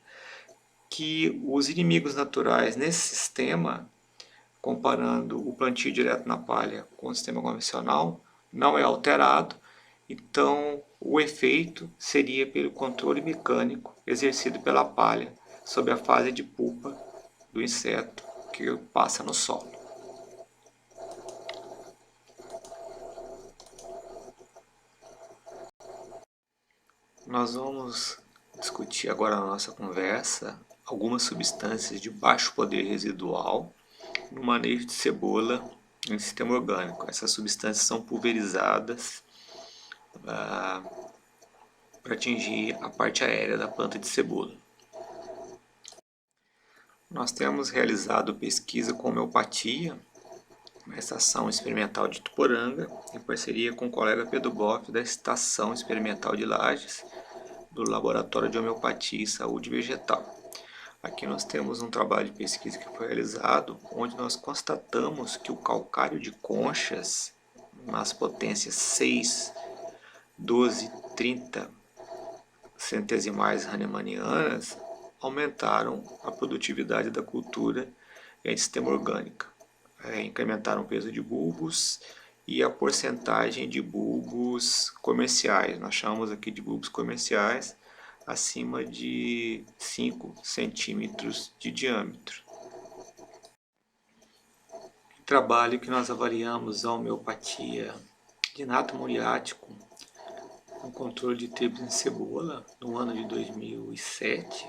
que os inimigos naturais nesse sistema, comparando o plantio direto na palha com o sistema convencional, não é alterado. Então, o efeito seria pelo controle mecânico exercido pela palha sobre a fase de pulpa do inseto que passa no solo. Nós vamos discutir agora na nossa conversa algumas substâncias de baixo poder residual no manejo de cebola em sistema orgânico. Essas substâncias são pulverizadas para atingir a parte aérea da planta de cebola. Nós temos realizado pesquisa com homeopatia na Estação Experimental de Ituporanga, em parceria com o colega Pedro Boff da Estação Experimental de Lages, do Laboratório de Homeopatia e Saúde Vegetal. Aqui nós temos um trabalho de pesquisa que foi realizado, onde nós constatamos que o calcário de conchas nas potências 6, 12, 30 centesimais hahnemannianas aumentaram a produtividade da cultura em sistema orgânico. Incrementaram o peso de bulbos e a porcentagem de bulbos comerciais. Nós chamamos aqui de bulbos comerciais acima de 5 centímetros de diâmetro. Trabalho que nós avaliamos a homeopatia de nato muriático com controle de TRIPS em cebola no ano de 2007,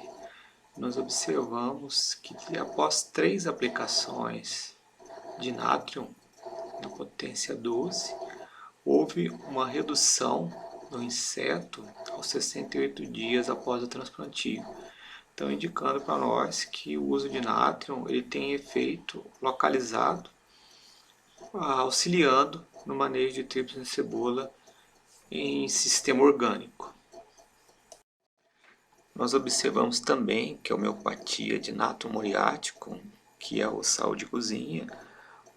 nós observamos que após 3 aplicações de nátrio na potência 12, houve uma redução no inseto aos 68 dias após o transplantio, estão indicando para nós que o uso de nátrio ele tem efeito localizado, auxiliando no manejo de tríplice de cebola em sistema orgânico. Nós observamos também que a homeopatia de natro muriático, que é o sal de cozinha,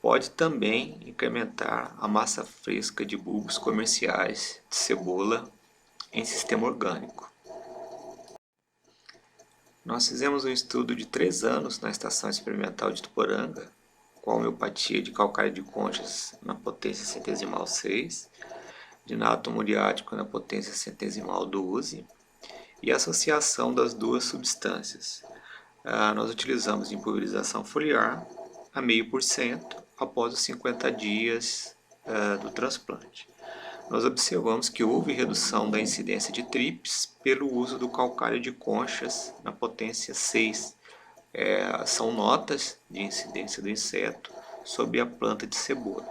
pode também incrementar a massa fresca de bulbos comerciais de cebola em sistema orgânico. Nós fizemos um estudo de 3 anos na Estação Experimental de Tuporanga, com a homeopatia de calcário de conchas na potência centesimal 6, de natro muriático na potência centesimal 12, e a associação das duas substâncias. Nós utilizamos em pulverização foliar a 0,5% após os 50 dias do transplante. Nós observamos que houve redução da incidência de TRIPS pelo uso do calcário de conchas na potência 6. São notas de incidência do inseto sobre a planta de cebola.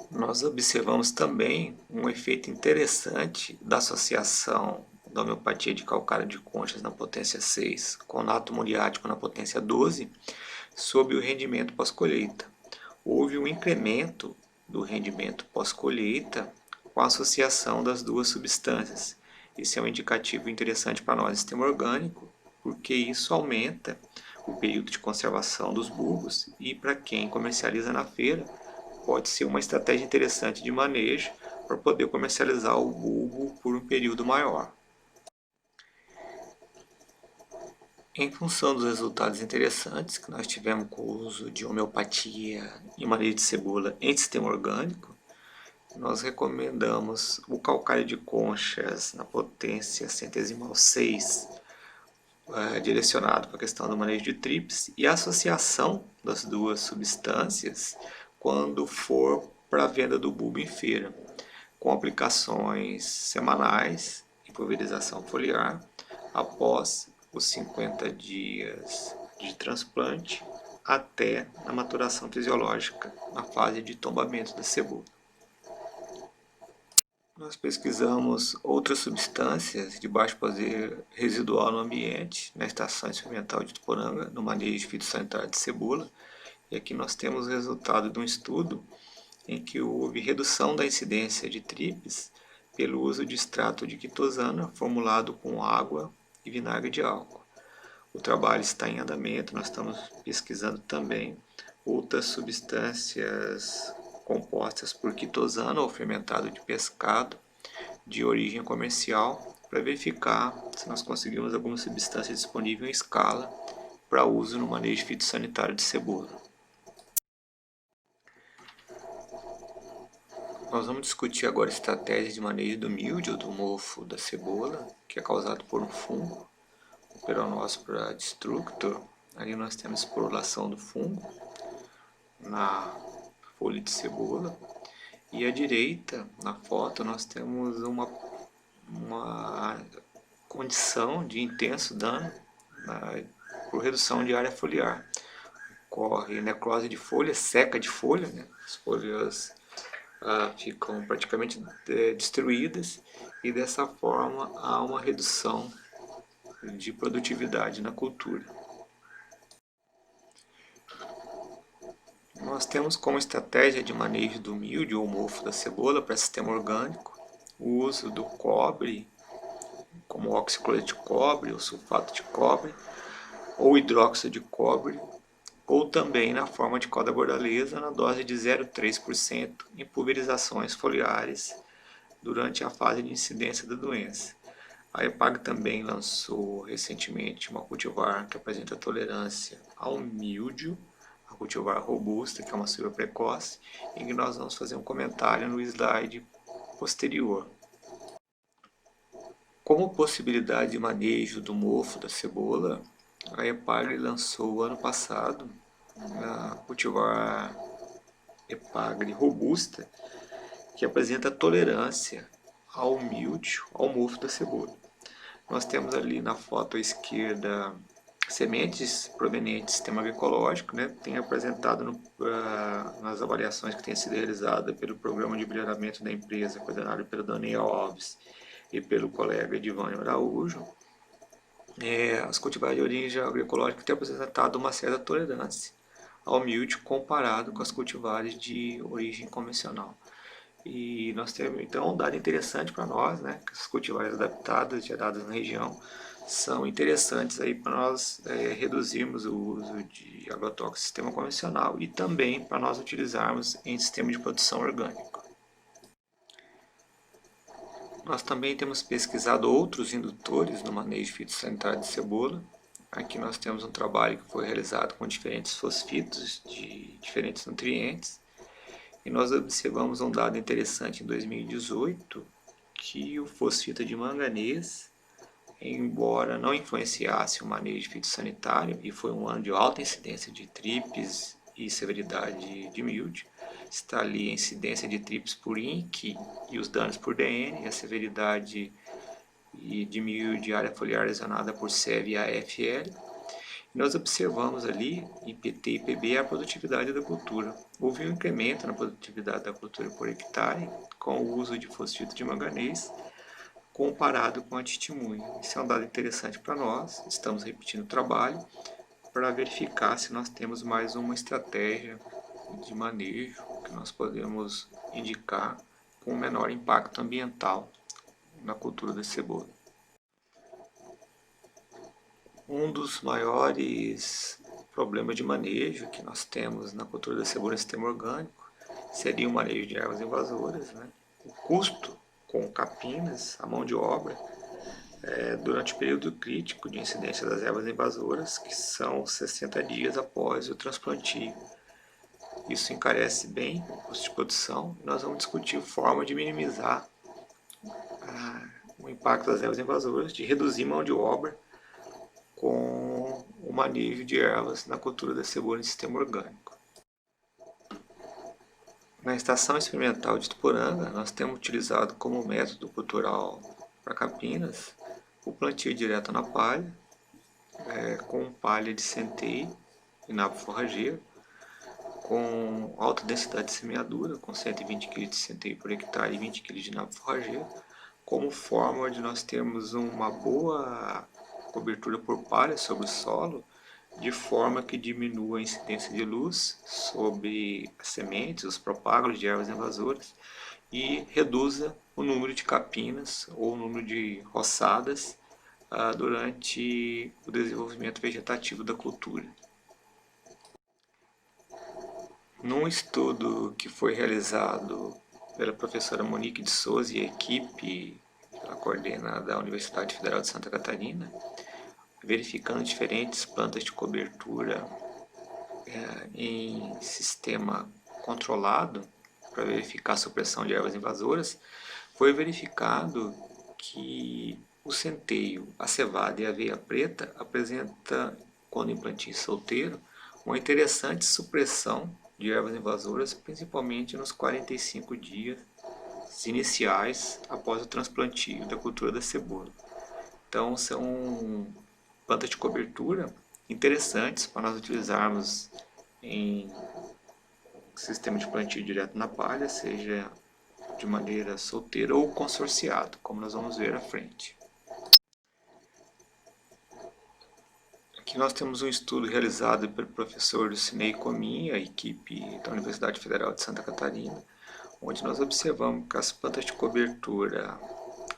Nós observamos também um efeito interessante da associação da homeopatia de calcário de conchas na potência 6 com natro muriático na potência 12 sobre o rendimento pós-colheita. Houve um incremento do rendimento pós-colheita com a associação das duas substâncias. Isso é um indicativo interessante para nós no sistema orgânico, porque isso aumenta o período de conservação dos bulbos e para quem comercializa na feira, pode ser uma estratégia interessante de manejo para poder comercializar o bulbo por um período maior. Em função dos resultados interessantes que nós tivemos com o uso de homeopatia e manejo de cebola em sistema orgânico, nós recomendamos o calcário de conchas na potência centesimal 6, direcionado para a questão do manejo de TRIPS, e a associação das duas substâncias quando for para a venda do bulbo em feira, com aplicações semanais em pulverização foliar após os 50 dias de transplante até a maturação fisiológica na fase de tombamento da cebola. Nós pesquisamos outras substâncias de baixo poder residual no ambiente na Estação Experimental de Tuporanga, no manejo fitossanitário de cebola. E aqui nós temos o resultado de um estudo em que houve redução da incidência de TRIPS pelo uso de extrato de quitosana formulado com água e vinagre de álcool. O trabalho está em andamento, nós estamos pesquisando também outras substâncias compostas por quitosana ou fermentado de pescado de origem comercial para verificar se nós conseguimos alguma substância disponível em escala para uso no manejo fitossanitário de cebola. Nós vamos discutir agora estratégias de manejo do míldio, do mofo da cebola, que é causado por um fungo, o Peronospora destructor. Ali nós temos esporulação do fungo na folha de cebola. E à direita, na foto, nós temos uma condição de intenso dano por redução de área foliar. Ocorre necrose de folha, seca de folha, né? As folhas ficam praticamente destruídas e dessa forma há uma redução de produtividade na cultura. Nós temos como estratégia de manejo do míldio ou mofo da cebola para sistema orgânico o uso do cobre, como oxicloreto de cobre ou sulfato de cobre, ou hidróxido de cobre, ou também na forma de coda bordaleza na dose de 0,3% em pulverizações foliares durante a fase de incidência da doença. A EPAG também lançou recentemente uma cultivar que apresenta tolerância ao míldio, a cultivar robusta, que é uma seiva precoce, em que nós vamos fazer um comentário no slide posterior. Como possibilidade de manejo do mofo da cebola, a EPAG lançou ano passado a cultivar Epagre robusta, que apresenta tolerância ao míldio, ao mofo da cebola. Nós temos ali na foto à esquerda sementes provenientes do sistema agroecológico, né? Tem apresentado nas avaliações que têm sido realizadas pelo programa de melhoramento da empresa, coordenado pelo Daniel Alves e pelo colega Edivânio Araújo, As cultivares de origem agroecológica têm apresentado uma certa tolerância ao mildio comparado com as cultivares de origem convencional. E nós temos então um dado interessante para nós, né, que as cultivares adaptadas geradas na região são interessantes aí para nós reduzirmos o uso de agrotóxicos no sistema convencional e também para nós utilizarmos em sistema de produção orgânico. Nós também temos pesquisado outros indutores no manejo fitossanitário de cebola. Aqui nós temos um trabalho que foi realizado com diferentes fosfitos de diferentes nutrientes. E nós observamos um dado interessante em 2018, que o fosfito de manganês, embora não influenciasse o manejo fitossanitário, e foi um ano de alta incidência de tripes e severidade de mildio, está ali a incidência de tripes por INC e os danos por DN, a severidade de mildio de área foliar lesionada por SEV e AFL. Nós observamos ali, em PT e PB, a produtividade da cultura. Houve um incremento na produtividade da cultura por hectare com o uso de fosfito de manganês comparado com a testemunha. Isso é um dado interessante para nós. Estamos repetindo o trabalho para verificar se nós temos mais uma estratégia de manejo que nós podemos indicar com menor impacto ambiental na cultura da cebola. Um dos maiores problemas de manejo que nós temos na cultura da cebola em sistema orgânico seria o manejo de ervas invasoras, né? O custo com capinas, a mão de obra, durante o período crítico de incidência das ervas invasoras, que são 60 dias após o transplantio. Isso encarece bem o custo de produção. Nós vamos discutir forma de minimizar o impacto das ervas invasoras, de reduzir mão de obra com o manejo de ervas na cultura da cebola em sistema orgânico. Na estação experimental de Tuporanga, nós temos utilizado como método cultural para capinas o plantio direto na palha, com palha de centeio e nabo forrageiro, com alta densidade de semeadura, com 120 kg de centeio por hectare e 20 kg de nabo forrageiro, como forma de nós termos uma boa cobertura por palha sobre o solo, de forma que diminua a incidência de luz sobre as sementes, os propágulos de ervas invasoras e reduza o número de capinas ou o número de roçadas durante o desenvolvimento vegetativo da cultura. Num estudo que foi realizado pela professora Monique de Souza e equipe, ela coordena da Universidade Federal de Santa Catarina, verificando diferentes plantas de cobertura em sistema controlado para verificar a supressão de ervas invasoras, foi verificado que o centeio, a cevada e a aveia preta apresenta, quando em plantio solteiro, uma interessante supressão de ervas invasoras, principalmente nos 45 dias iniciais após o transplantio da cultura da cebola. Então são plantas de cobertura interessantes para nós utilizarmos em sistema de plantio direto na palha, seja de maneira solteira ou consorciado, como nós vamos ver à frente. Aqui nós temos um estudo realizado pelo professor Lucinei Comin, a equipe da Universidade Federal de Santa Catarina, onde nós observamos que as plantas de cobertura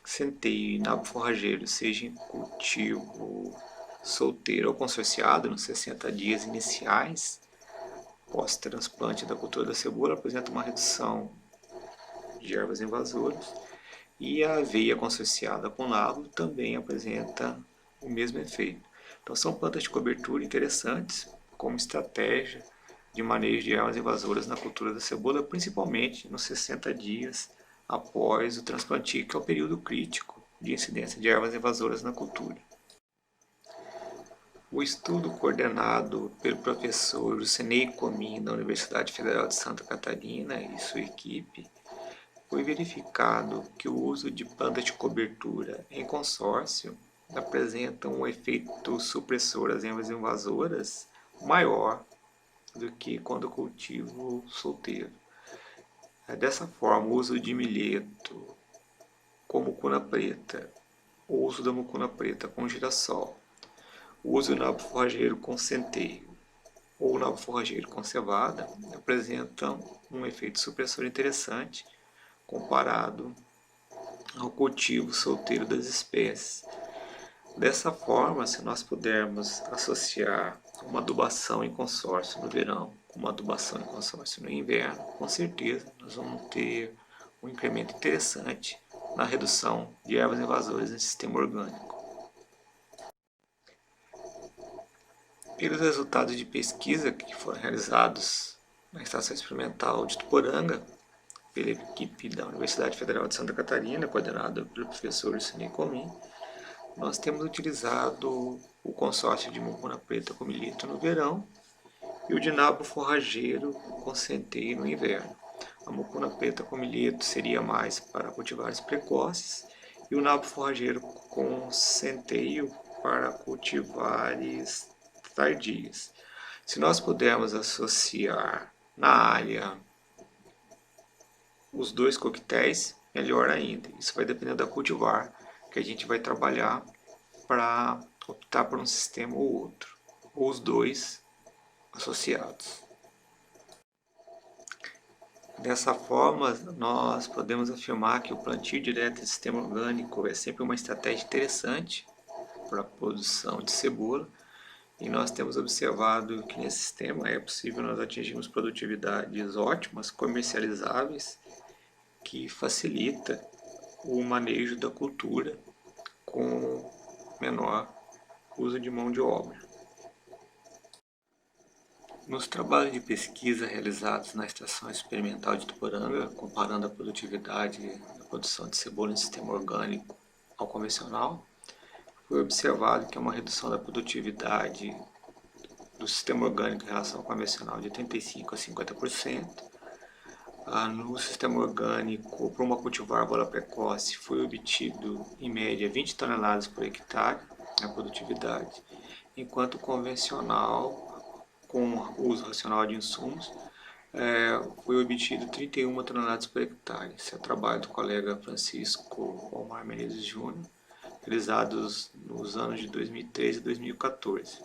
centeio e nabo forrageiro, seja em cultivo solteiro ou consorciado, nos 60 dias iniciais, pós-transplante da cultura da cebola, apresenta uma redução de ervas invasoras, e a aveia consorciada com nabo também apresenta o mesmo efeito. Então são plantas de cobertura interessantes como estratégia de manejo de ervas invasoras na cultura da cebola, principalmente nos 60 dias após o transplantio, que é o período crítico de incidência de ervas invasoras na cultura. O estudo coordenado pelo professor Lucinei Comin da Universidade Federal de Santa Catarina e sua equipe foi verificado que o uso de plantas de cobertura em consórcio apresenta um efeito supressor às ervas invasoras maior do que quando cultivo solteiro. Dessa forma, o uso de milheto com mucuna preta, o uso da mucuna preta com girassol O uso do nabo forrageiro com centeio ou nabo forrageiro com cevada apresentam um efeito supressor interessante comparado ao cultivo solteiro das espécies. Dessa forma, se nós pudermos associar uma adubação em consórcio no verão com uma adubação em consórcio no inverno, com certeza nós vamos ter um incremento interessante na redução de ervas invasoras no sistema orgânico. Pelos resultados de pesquisa que foram realizados na Estação Experimental de Tuporanga, pela equipe da Universidade Federal de Santa Catarina, coordenada pelo professor Sidney Comim, nós temos utilizado o consórcio de mucuna preta com milito no verão e o de nabo forrageiro com centeio no inverno. A mucuna preta com milito seria mais para cultivares precoces e o nabo forrageiro com centeio para cultivares tardios. Se nós pudermos associar na área os dois coquetéis, melhor ainda. Isso vai depender da cultivar que a gente vai trabalhar para optar por um sistema ou outro, ou os dois associados. Dessa forma, nós podemos afirmar que o plantio direto de sistema orgânico é sempre uma estratégia interessante para a produção de cebola, e nós temos observado que nesse sistema é possível nós atingirmos produtividades ótimas, comercializáveis, que facilita o manejo da cultura com menor uso de mão de obra. Nos trabalhos de pesquisa realizados na Estação Experimental de Tuporanga, comparando a produtividade da produção de cebola em sistema orgânico ao convencional, foi observado que uma redução da produtividade do sistema orgânico em relação ao convencional de 35% a 50%. No sistema orgânico, para uma cultivar bola precoce, foi obtido em média 20 toneladas por hectare na produtividade, enquanto o convencional, com o uso racional de insumos, foi obtido 31 toneladas por hectare. Esse é o trabalho do colega Francisco Omar Menezes Júnior, realizados nos anos de 2013 e 2014.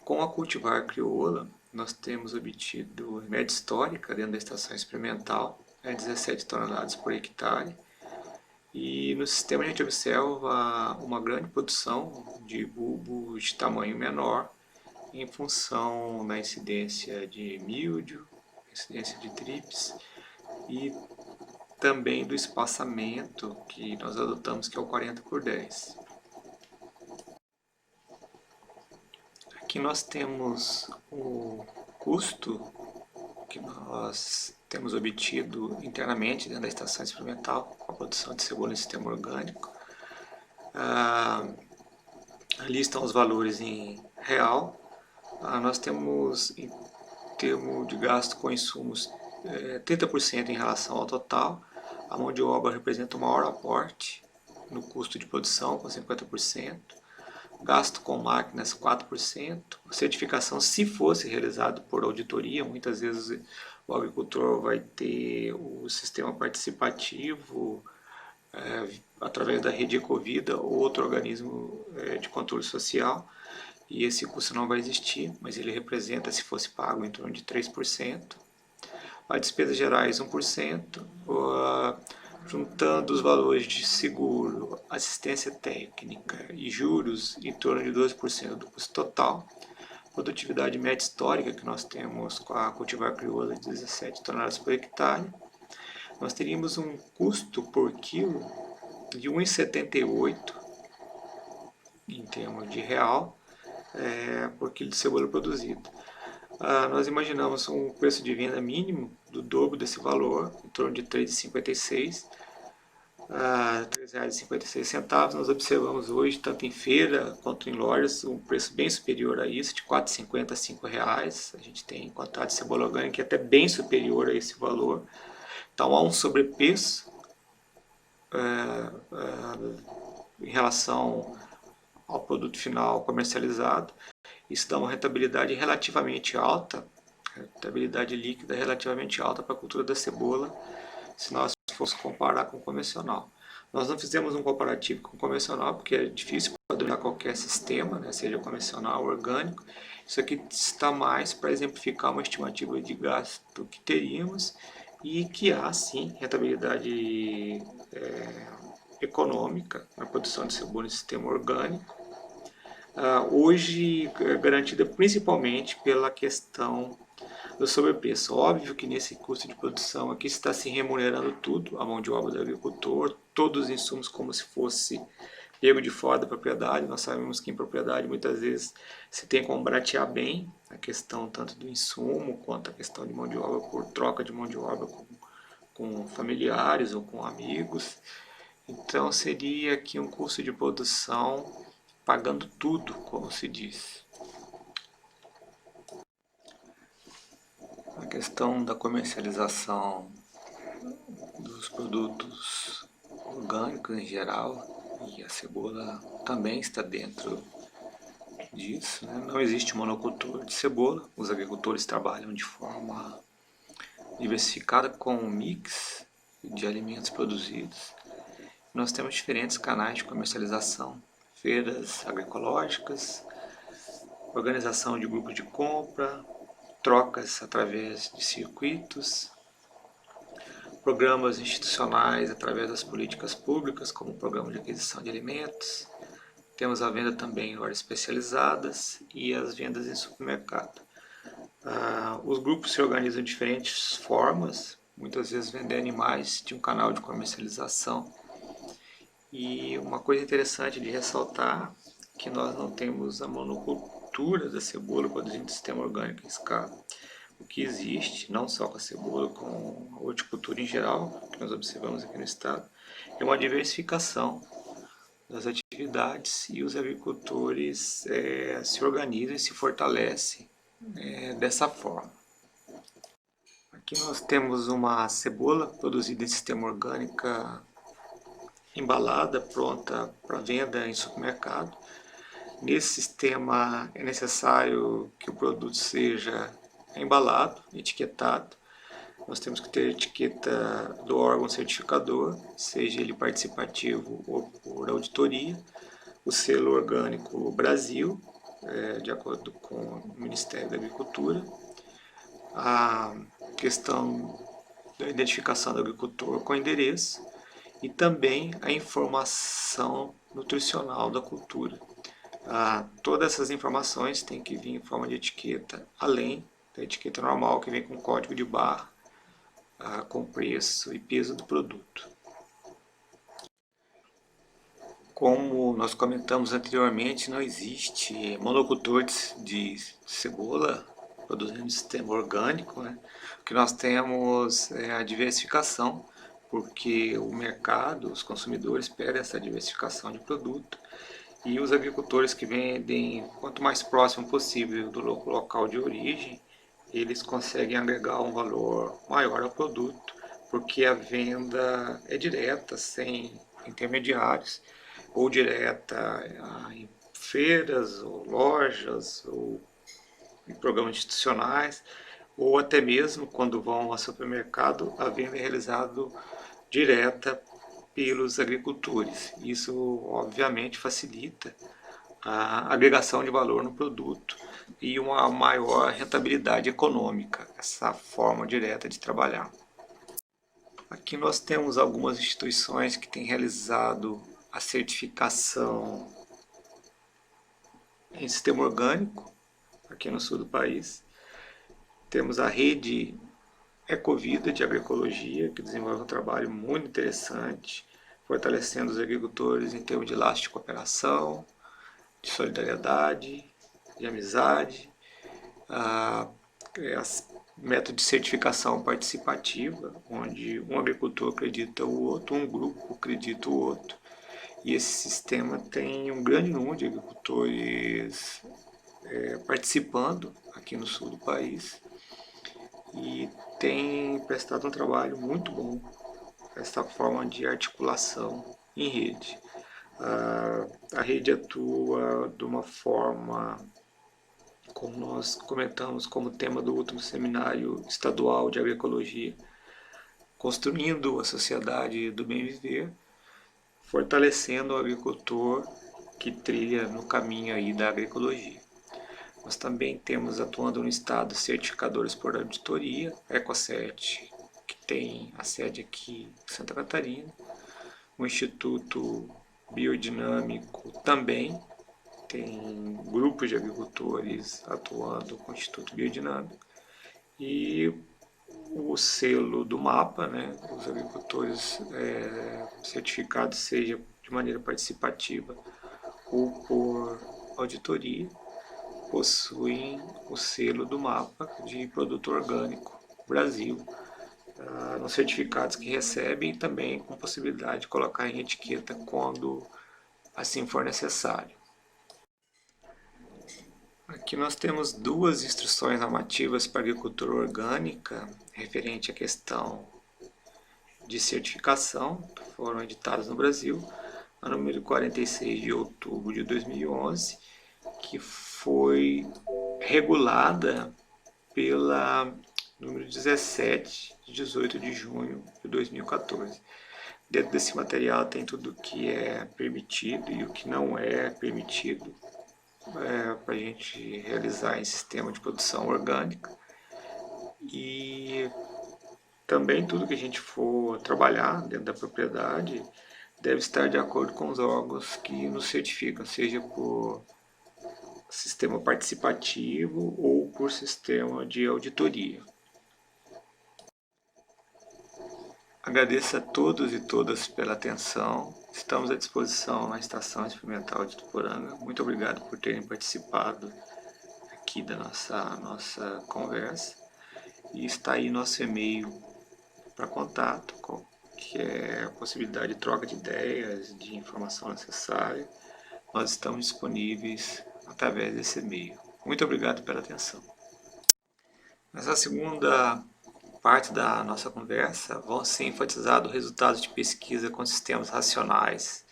Com a cultivar crioula, nós temos obtido média histórica dentro da estação experimental, 17 toneladas por hectare, e no sistema a gente observa uma grande produção de bulbos de tamanho menor em função da incidência de míldio, incidência de trips e também do espaçamento que nós adotamos, que é o 40x10. Aqui nós temos o custo que nós temos obtido internamente dentro da estação experimental com a produção de cebola em sistema orgânico. Ali estão os valores em real. Nós temos, em termos de gasto com insumos, 30% em relação ao total. A mão de obra representa o maior aporte no custo de produção, com 50%. Gasto com máquinas 4%, a certificação, se fosse realizado por auditoria, muitas vezes o agricultor vai ter o sistema participativo através da rede Ecovida ou outro organismo de controle social, e esse custo não vai existir, mas ele representa, se fosse pago, em torno de 3%. As despesas gerais 1%, juntando os valores de seguro, assistência técnica e juros, em torno de 12% do custo total. Produtividade média histórica que nós temos com a cultivar crioula de 17 toneladas por hectare. Nós teríamos um custo por quilo de 1,78 em termos de real por quilo de cebola produzido. Nós imaginamos um preço de venda mínimo do dobro desse valor, em torno de R$ 3,56. R$ 3,56. Nós observamos hoje, tanto em feira quanto em lojas, um preço bem superior a isso, de R$ 4,50 a R$ 5,00. A gente tem quantidade de cebola orgânica até bem superior a esse valor. Então há um sobrepreço em relação ao produto final comercializado. Isso dá uma rentabilidade relativamente alta, rentabilidade líquida relativamente alta para a cultura da cebola, se nós fosse comparar com o convencional. Nós não fizemos um comparativo com o convencional, porque é difícil padronizar qualquer sistema, né, seja convencional ou orgânico. Isso aqui está mais para exemplificar uma estimativa de gasto que teríamos e que há, sim, rentabilidade econômica na produção de cebola em sistema orgânico. Hoje garantida principalmente pela questão do sobrepreço. Óbvio que nesse custo de produção aqui está se remunerando tudo, a mão de obra do agricultor, todos os insumos como se fosse pego de fora da propriedade. Nós sabemos que em propriedade muitas vezes se tem como baratear bem a questão tanto do insumo quanto a questão de mão de obra por troca de mão de obra com familiares ou com amigos. Então seria aqui um custo de produção pagando tudo, como se diz. A questão da comercialização dos produtos orgânicos em geral, e a cebola também está dentro disso, né? Não existe monocultura de cebola, os agricultores trabalham de forma diversificada com um mix de alimentos produzidos. Nós temos diferentes canais de comercialização, feiras agroecológicas, organização de grupos de compra, trocas através de circuitos, programas institucionais através das políticas públicas, como o programa de aquisição de alimentos. Temos a venda também em lojas especializadas e as vendas em supermercado. Os grupos se organizam de diferentes formas, muitas vezes vendendo animais de um canal de comercialização. E uma coisa interessante de ressaltar é que nós não temos a monocultura da cebola produzindo sistema orgânico em escala. O que existe, não só com a cebola, com a horticultura em geral, que nós observamos aqui no estado, é uma diversificação das atividades e os agricultores se organizam e se fortalecem dessa forma. Aqui nós temos uma cebola produzida em sistema orgânico, embalada, pronta para venda em supermercado. Nesse sistema é necessário que o produto seja embalado, etiquetado. Nós temos que ter a etiqueta do órgão certificador, seja ele participativo ou por auditoria, o selo orgânico Brasil, de acordo com o Ministério da Agricultura, a questão da identificação do agricultor com endereço e também a informação nutricional da cultura. Todas essas informações têm que vir em forma de etiqueta, além da etiqueta normal que vem com código de barra, com preço e peso do produto. Como nós comentamos anteriormente, não existe monocultor de cebola produzindo sistema orgânico, né? O que nós temos é a diversificação, porque o mercado, os consumidores pedem essa diversificação de produto e os agricultores que vendem quanto mais próximo possível do local de origem, eles conseguem agregar um valor maior ao produto, porque a venda é direta, sem intermediários, ou direta em feiras, ou lojas, ou em programas institucionais, ou até mesmo quando vão ao supermercado, a venda é realizada direta pelos agricultores. Isso obviamente facilita a agregação de valor no produto e uma maior rentabilidade econômica, essa forma direta de trabalhar. Aqui nós temos algumas instituições que têm realizado a certificação em sistema orgânico, aqui no sul do país. Temos a rede Ecovida de Agroecologia, que desenvolve um trabalho muito interessante, fortalecendo os agricultores em termos de laço de cooperação, de solidariedade, de amizade, método de certificação participativa, onde um agricultor acredita o outro, um grupo acredita o outro, e esse sistema tem um grande número de agricultores participando aqui no sul do país e tem prestado um trabalho muito bom essa forma de articulação em rede. A rede atua de uma forma, como nós comentamos como tema do último seminário estadual de agroecologia, construindo a sociedade do bem viver, fortalecendo o agricultor que trilha no caminho aí da agroecologia. Nós também temos atuando no estado certificadores por auditoria, Ecocert, que tem a sede aqui em Santa Catarina, o Instituto Biodinâmico também tem grupos de agricultores atuando com o Instituto Biodinâmico, e o selo do MAPA, né, os agricultores certificados, seja de maneira participativa ou por auditoria, possuem o selo do MAPA de produto orgânico Brasil, nos certificados que recebem, e também com possibilidade de colocar em etiqueta quando assim for necessário. Aqui nós temos duas instruções normativas para agricultura orgânica referente à questão de certificação, que foram editadas no Brasil, a número 46 de outubro de 2011, que foi regulada pela número 17 de 18 de junho de 2014. Dentro desse material tem tudo o que é permitido e o que não é permitido para a gente realizar em sistema de produção orgânica, e também tudo que a gente for trabalhar dentro da propriedade deve estar de acordo com os órgãos que nos certificam, seja por sistema participativo ou por sistema de auditoria. Agradeço a todos e todas pela atenção. Estamos à disposição na Estação Experimental de Ituporanga. Muito obrigado por terem participado aqui da nossa conversa. E está aí nosso e-mail para contato, que é a possibilidade de troca de ideias, de informação necessária. Nós estamos disponíveis através desse e-mail. Muito obrigado pela atenção. Nessa segunda parte da nossa conversa, vão ser enfatizados resultados de pesquisa com sistemas racionais,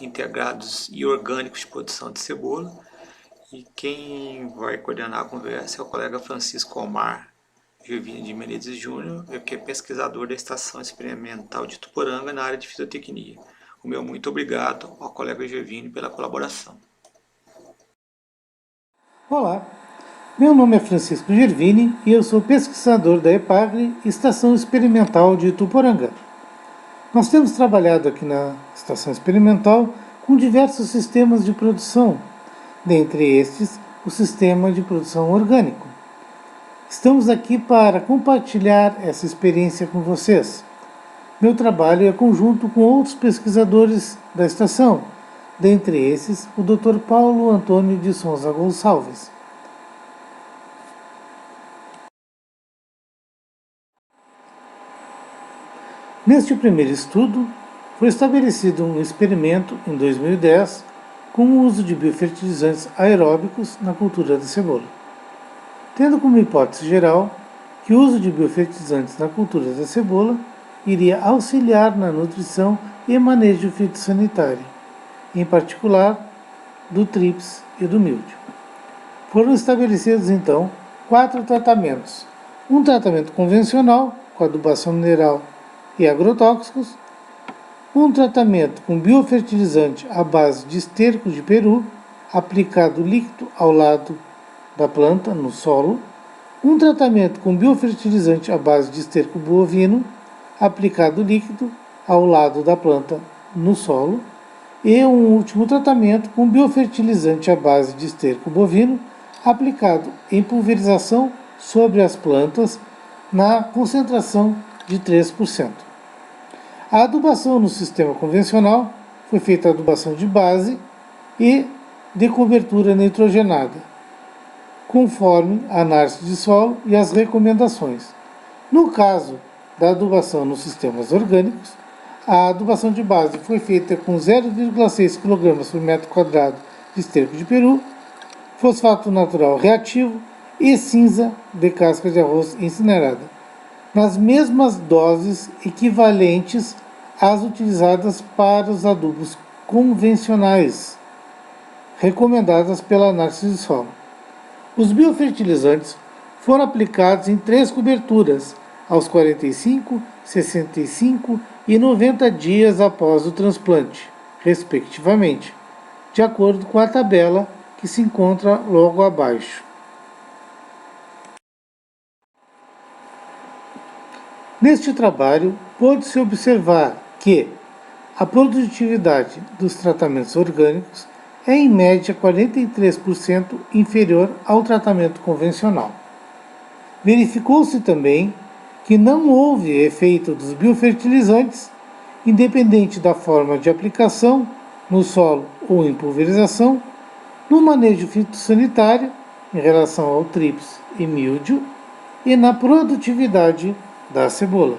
integrados e orgânicos de produção de cebola. E quem vai coordenar a conversa é o colega Francisco Omar Gervini de Menezes Júnior, que é pesquisador da Estação Experimental de Ituporanga na área de fitotecnia. O meu muito obrigado ao colega Gervini pela colaboração. Olá, meu nome é Francisco Gervini e eu sou pesquisador da EPAGRE, Estação Experimental de Ituporanga. Nós temos trabalhado aqui na Estação Experimental com diversos sistemas de produção, dentre estes o sistema de produção orgânico. Estamos aqui para compartilhar essa experiência com vocês. Meu trabalho é conjunto com outros pesquisadores da estação, dentre esses o Dr. Paulo Antônio de Souza Gonçalves. Neste primeiro estudo, foi estabelecido um experimento em 2010 com o uso de biofertilizantes aeróbicos na cultura da cebola. Tendo como hipótese geral que o uso de biofertilizantes na cultura da cebola iria auxiliar na nutrição e manejo fitossanitário, em particular do trips e do míldio. Foram estabelecidos então 4 tratamentos: um tratamento convencional com adubação mineral e agrotóxicos, um tratamento com biofertilizante à base de esterco de peru, aplicado líquido ao lado da planta, no solo, um tratamento com biofertilizante à base de esterco bovino, aplicado líquido ao lado da planta, no solo, e um último tratamento com biofertilizante à base de esterco bovino, aplicado em pulverização sobre as plantas, na concentração de 3%. A adubação no sistema convencional foi feita a adubação de base e de cobertura nitrogenada, conforme a análise de solo e as recomendações. No caso da adubação nos sistemas orgânicos, a adubação de base foi feita com 0,6 kg por metro quadrado de esterco de peru, fosfato natural reativo e cinza de casca de arroz incinerada, nas mesmas doses equivalentes às utilizadas para os adubos convencionais, recomendadas pela análise de solo. Os biofertilizantes foram aplicados em 3 coberturas, aos 45, 65 e 90 dias após o transplante, respectivamente, de acordo com a tabela que se encontra logo abaixo. Neste trabalho, pôde-se observar que a produtividade dos tratamentos orgânicos é em média 43% inferior ao tratamento convencional. Verificou-se também que não houve efeito dos biofertilizantes, independente da forma de aplicação, no solo ou em pulverização, no manejo fitossanitário, em relação ao trips e míldio, e na produtividade da cebola.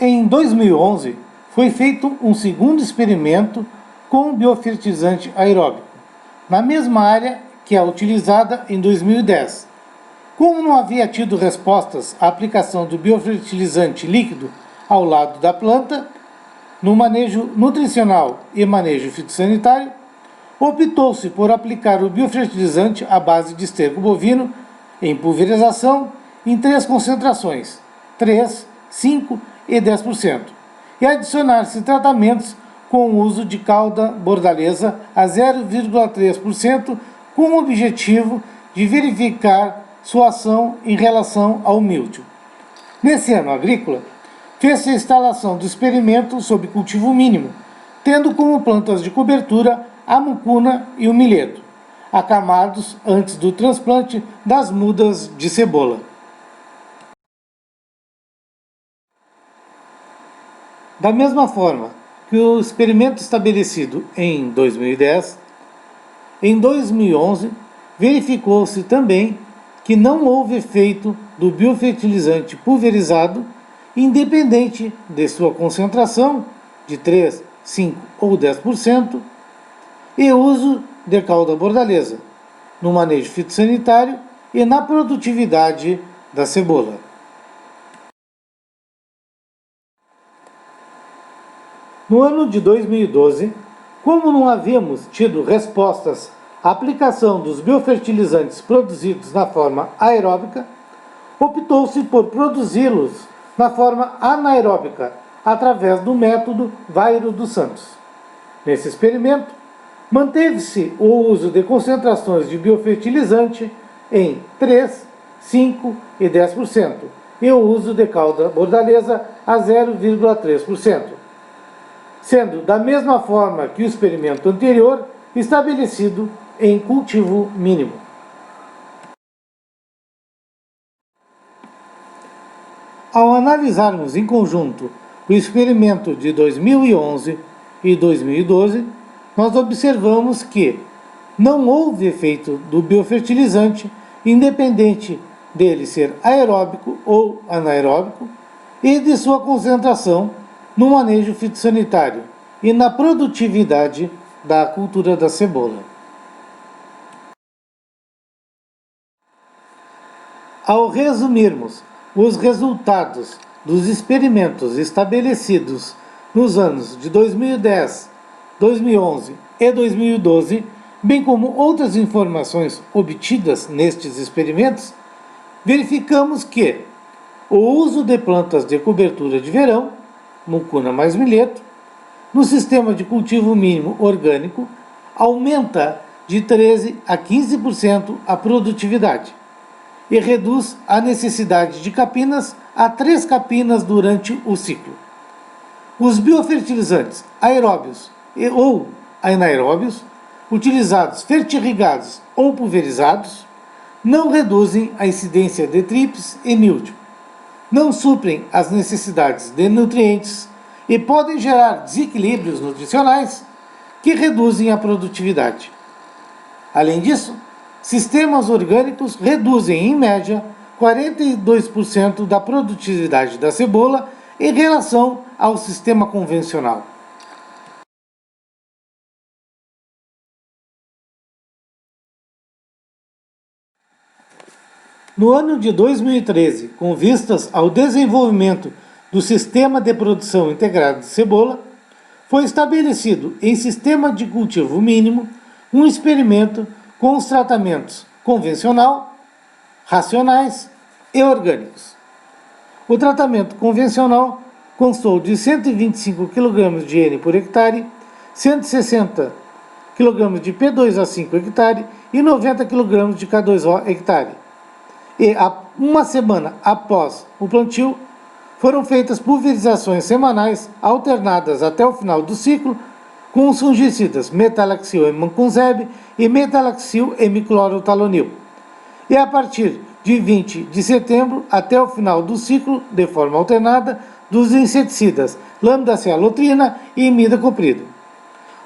Em 2011, foi feito um segundo experimento com o biofertilizante aeróbico, na mesma área que a utilizada em 2010. Como não havia tido respostas à aplicação do biofertilizante líquido ao lado da planta, no manejo nutricional e manejo fitossanitário, optou-se por aplicar o biofertilizante à base de esterco bovino em pulverização em 3 concentrações, 3, 5 e 10%, e adicionar-se tratamentos com o uso de calda bordaleza a 0,3%, com o objetivo de verificar sua ação em relação ao míldio. Nesse ano agrícola, fez-se a instalação do experimento sob cultivo mínimo, tendo como plantas de cobertura a mucuna e o milheto, acamados antes do transplante das mudas de cebola. Da mesma forma que o experimento estabelecido em 2010, em 2011 verificou-se também que não houve efeito do biofertilizante pulverizado, independente de sua concentração de 3, 5 ou 10%, e uso de calda bordaleza no manejo fitossanitário e na produtividade da cebola. No ano de 2012, como não havíamos tido respostas à aplicação dos biofertilizantes produzidos na forma aeróbica, optou-se por produzi-los na forma anaeróbica, através do método Vairo dos Santos. Nesse experimento, manteve-se o uso de concentrações de biofertilizante em 3, 5 e 10%, e o uso de calda bordaleza a 0,3%. Sendo da mesma forma que o experimento anterior, estabelecido em cultivo mínimo. Ao analisarmos em conjunto o experimento de 2011 e 2012, nós observamos que não houve efeito do biofertilizante, independente dele ser aeróbico ou anaeróbico, e de sua concentração no manejo fitossanitário e na produtividade da cultura da cebola. Ao resumirmos os resultados dos experimentos estabelecidos nos anos de 2010, 2011 e 2012, bem como outras informações obtidas nestes experimentos, verificamos que o uso de plantas de cobertura de verão, mucuna mais milheto, no sistema de cultivo mínimo orgânico, aumenta de 13% a 15% a produtividade e reduz a necessidade de capinas a 3 capinas durante o ciclo. Os biofertilizantes aeróbios ou anaeróbios, utilizados fertirrigados ou pulverizados, não reduzem a incidência de trips e míldio, não suprem as necessidades de nutrientes e podem gerar desequilíbrios nutricionais que reduzem a produtividade. Além disso, sistemas orgânicos reduzem, em média, 42% da produtividade da cebola em relação ao sistema convencional. No ano de 2013, com vistas ao desenvolvimento do Sistema de Produção Integrado de Cebola, foi estabelecido em sistema de cultivo mínimo um experimento com os tratamentos convencional, racionais e orgânicos. O tratamento convencional constou de 125 kg de N por hectare, 160 kg de P2A5 hectare e 90 kg de K2O hectare. E uma semana após o plantio, foram feitas pulverizações semanais alternadas até o final do ciclo com os fungicidas metalaxil emancozeb e metalaxil hemiclorotalonil. E a partir de 20 de setembro até o final do ciclo, de forma alternada, dos inseticidas lambda-cialotrina e imidacoprido.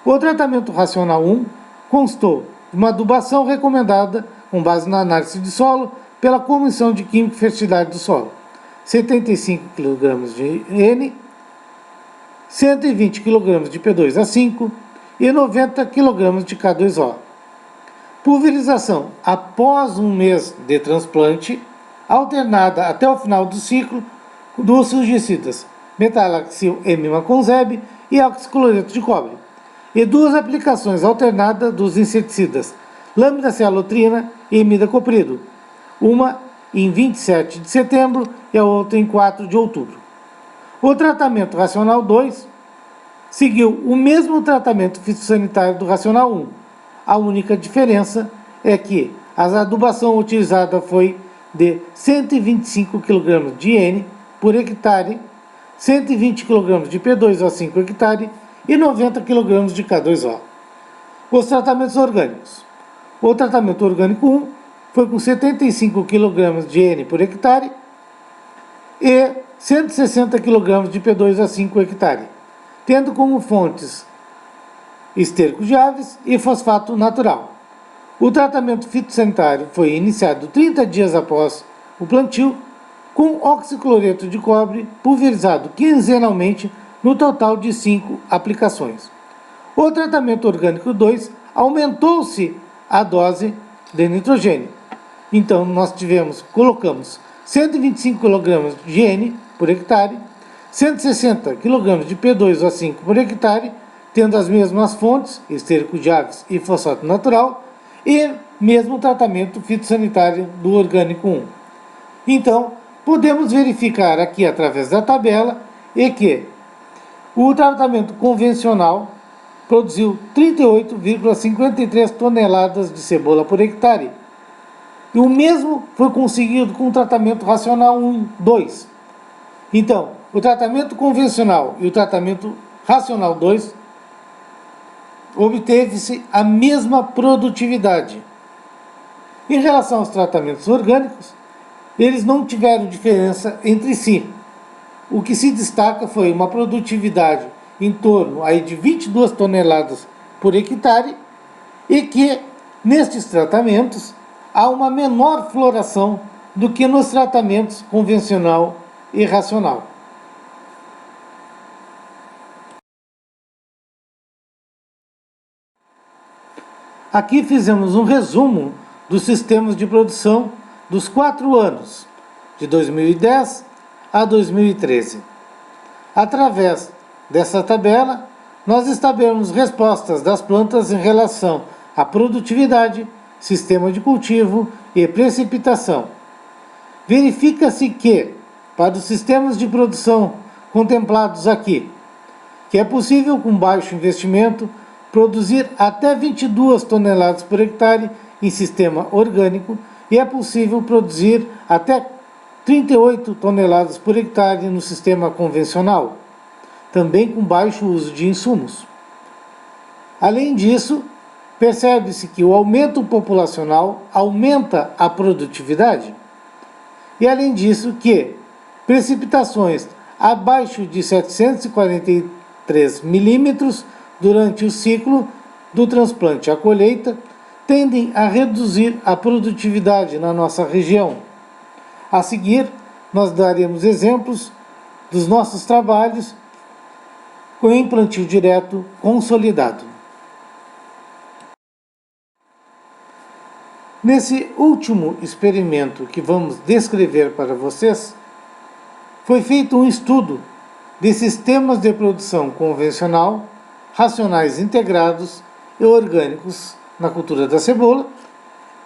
O tratamento racional 1 constou de uma adubação recomendada com base na análise de solo pela Comissão de Química e Fertilidade do Solo. 75 kg de N, 120 kg de P2A5 e 90 kg de K2O. Pulverização após um mês de transplante, alternada até o final do ciclo dos fungicidas metalaxil emancozeb e oxicloreto de cobre, e 2 aplicações alternadas dos inseticidas lambda-cialotrina e imidacoprido, uma em 27 de setembro e a outra em 4 de outubro. O tratamento racional 2 seguiu o mesmo tratamento fitossanitário do racional 1. A única diferença é que a adubação utilizada foi de 125 kg de N por hectare, 120 kg de P2O5 hectare e 90 kg de K2O. Os tratamentos orgânicos. O tratamento orgânico 1 foi com 75 kg de N por hectare e 160 kg de P2A5 hectare, tendo como fontes esterco de aves e fosfato natural. O tratamento fitossanitário foi iniciado 30 dias após o plantio, com oxicloreto de cobre pulverizado quinzenalmente no total de 5 aplicações. O tratamento orgânico 2 aumentou-se a dose de nitrogênio. Então, nós colocamos 125 kg de N por hectare, 160 kg de P2O5 por hectare, tendo as mesmas fontes, esterco de aves e fosfato natural, e mesmo tratamento fitossanitário do orgânico 1. Então, podemos verificar aqui através da tabela que o tratamento convencional produziu 38,53 toneladas de cebola por hectare. E o mesmo foi conseguido com o tratamento racional 1, 2. Então, o tratamento convencional e o tratamento racional 2 obteve-se a mesma produtividade. Em relação aos tratamentos orgânicos, eles não tiveram diferença entre si. O que se destaca foi uma produtividade em torno aí de 22 toneladas por hectare e que, nestes tratamentos, há uma menor floração do que nos tratamentos convencional e racional. Aqui fizemos um resumo dos sistemas de produção dos 4 anos, de 2010 a 2013. Através dessa tabela, nós estabelemos respostas das plantas em relação à produtividade, sistema de cultivo e precipitação. Verifica-se que, para os sistemas de produção contemplados aqui, que é possível, com baixo investimento, produzir até 22 toneladas por hectare em sistema orgânico e é possível produzir até 38 toneladas por hectare no sistema convencional, também com baixo uso de insumos. Além disso, percebe-se que o aumento populacional aumenta a produtividade. E além disso que precipitações abaixo de 743 milímetros durante o ciclo do transplante à colheita tendem a reduzir a produtividade na nossa região. A seguir, nós daremos exemplos dos nossos trabalhos com plantio direto consolidado. Nesse último experimento que vamos descrever para vocês, foi feito um estudo de sistemas de produção convencional, racionais integrados e orgânicos na cultura da cebola,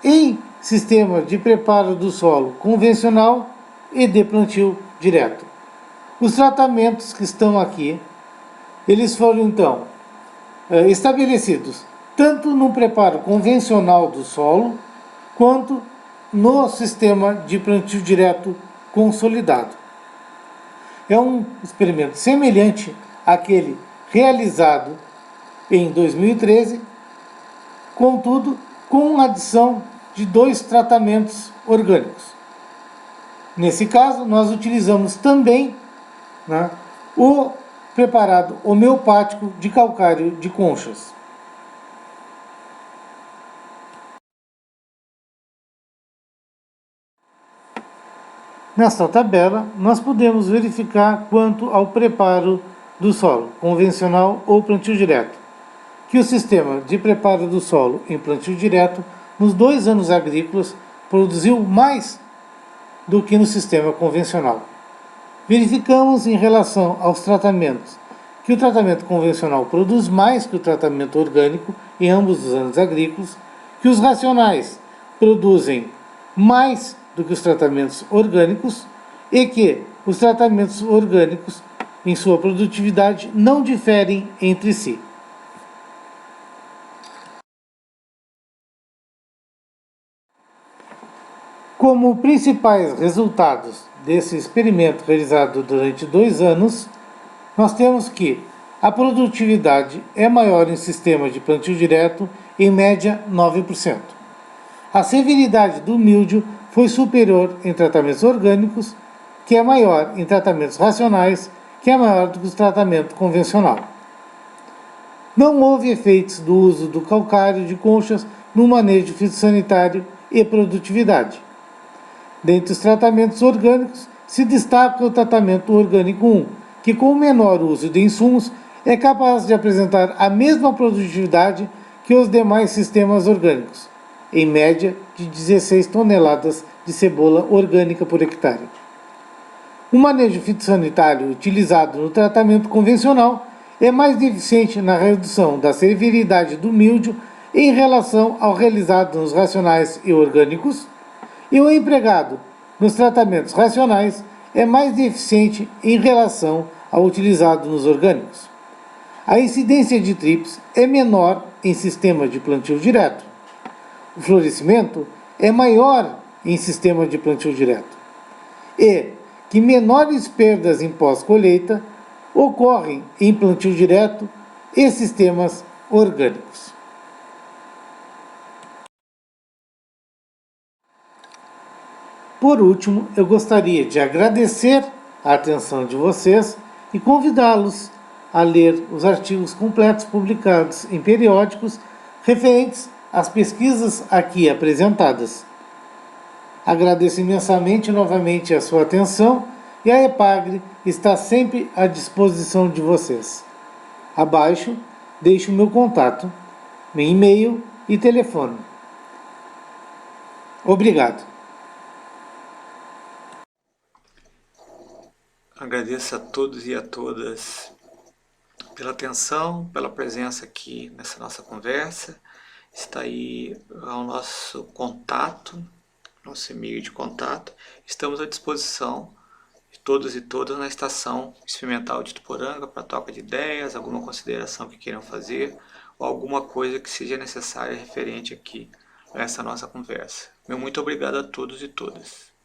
em sistema de preparo do solo convencional e de plantio direto. Os tratamentos que estão aqui, eles foram então estabelecidos tanto no preparo convencional do solo, quanto no sistema de plantio direto consolidado. É um experimento semelhante àquele realizado em 2013, contudo, com adição de 2 tratamentos orgânicos. Nesse caso, nós utilizamos também, né, o preparado homeopático de calcário de conchas. Nesta tabela, nós podemos verificar quanto ao preparo do solo, convencional ou plantio direto, que o sistema de preparo do solo em plantio direto, nos 2 anos agrícolas, produziu mais do que no sistema convencional. Verificamos em relação aos tratamentos que o tratamento convencional produz mais que o tratamento orgânico em ambos os anos agrícolas, que os racionais produzem mais do que os tratamentos orgânicos e que os tratamentos orgânicos, em sua produtividade, não diferem entre si. Como principais resultados desse experimento realizado durante 2 anos, nós temos que a produtividade é maior em sistema de plantio direto, em média 9%. A severidade do míldio foi superior em tratamentos orgânicos, que é maior em tratamentos racionais, que é maior do que o tratamento convencional. Não houve efeitos do uso do calcário de conchas no manejo fitossanitário e produtividade. Dentre os tratamentos orgânicos, se destaca o tratamento orgânico 1, que com o menor uso de insumos é capaz de apresentar a mesma produtividade que os demais sistemas orgânicos, em média de 16 toneladas de cebola orgânica por hectare. O manejo fitossanitário utilizado no tratamento convencional é mais eficiente na redução da severidade do míldio em relação ao realizado nos racionais e orgânicos, e o empregado nos tratamentos racionais é mais eficiente em relação ao utilizado nos orgânicos. A incidência de TRIPS é menor em sistema de plantio direto. O florescimento é maior em sistema de plantio direto. E que menores perdas em pós-colheita ocorrem em plantio direto e sistemas orgânicos. Por último, eu gostaria de agradecer a atenção de vocês e convidá-los a ler os artigos completos publicados em periódicos referentes às pesquisas aqui apresentadas. Agradeço imensamente novamente a sua atenção e a EPAGRE está sempre à disposição de vocês. Abaixo deixo o meu contato, meu e-mail e telefone. Obrigado. Agradeço a todos e a todas pela atenção, pela presença aqui nessa nossa conversa. Está aí o nosso contato, nosso e-mail de contato. Estamos à disposição de todos e todas na Estação Experimental de Ituporanga para troca de ideias, alguma consideração que queiram fazer ou alguma coisa que seja necessária referente aqui a essa nossa conversa. Meu muito obrigado a todos e todas.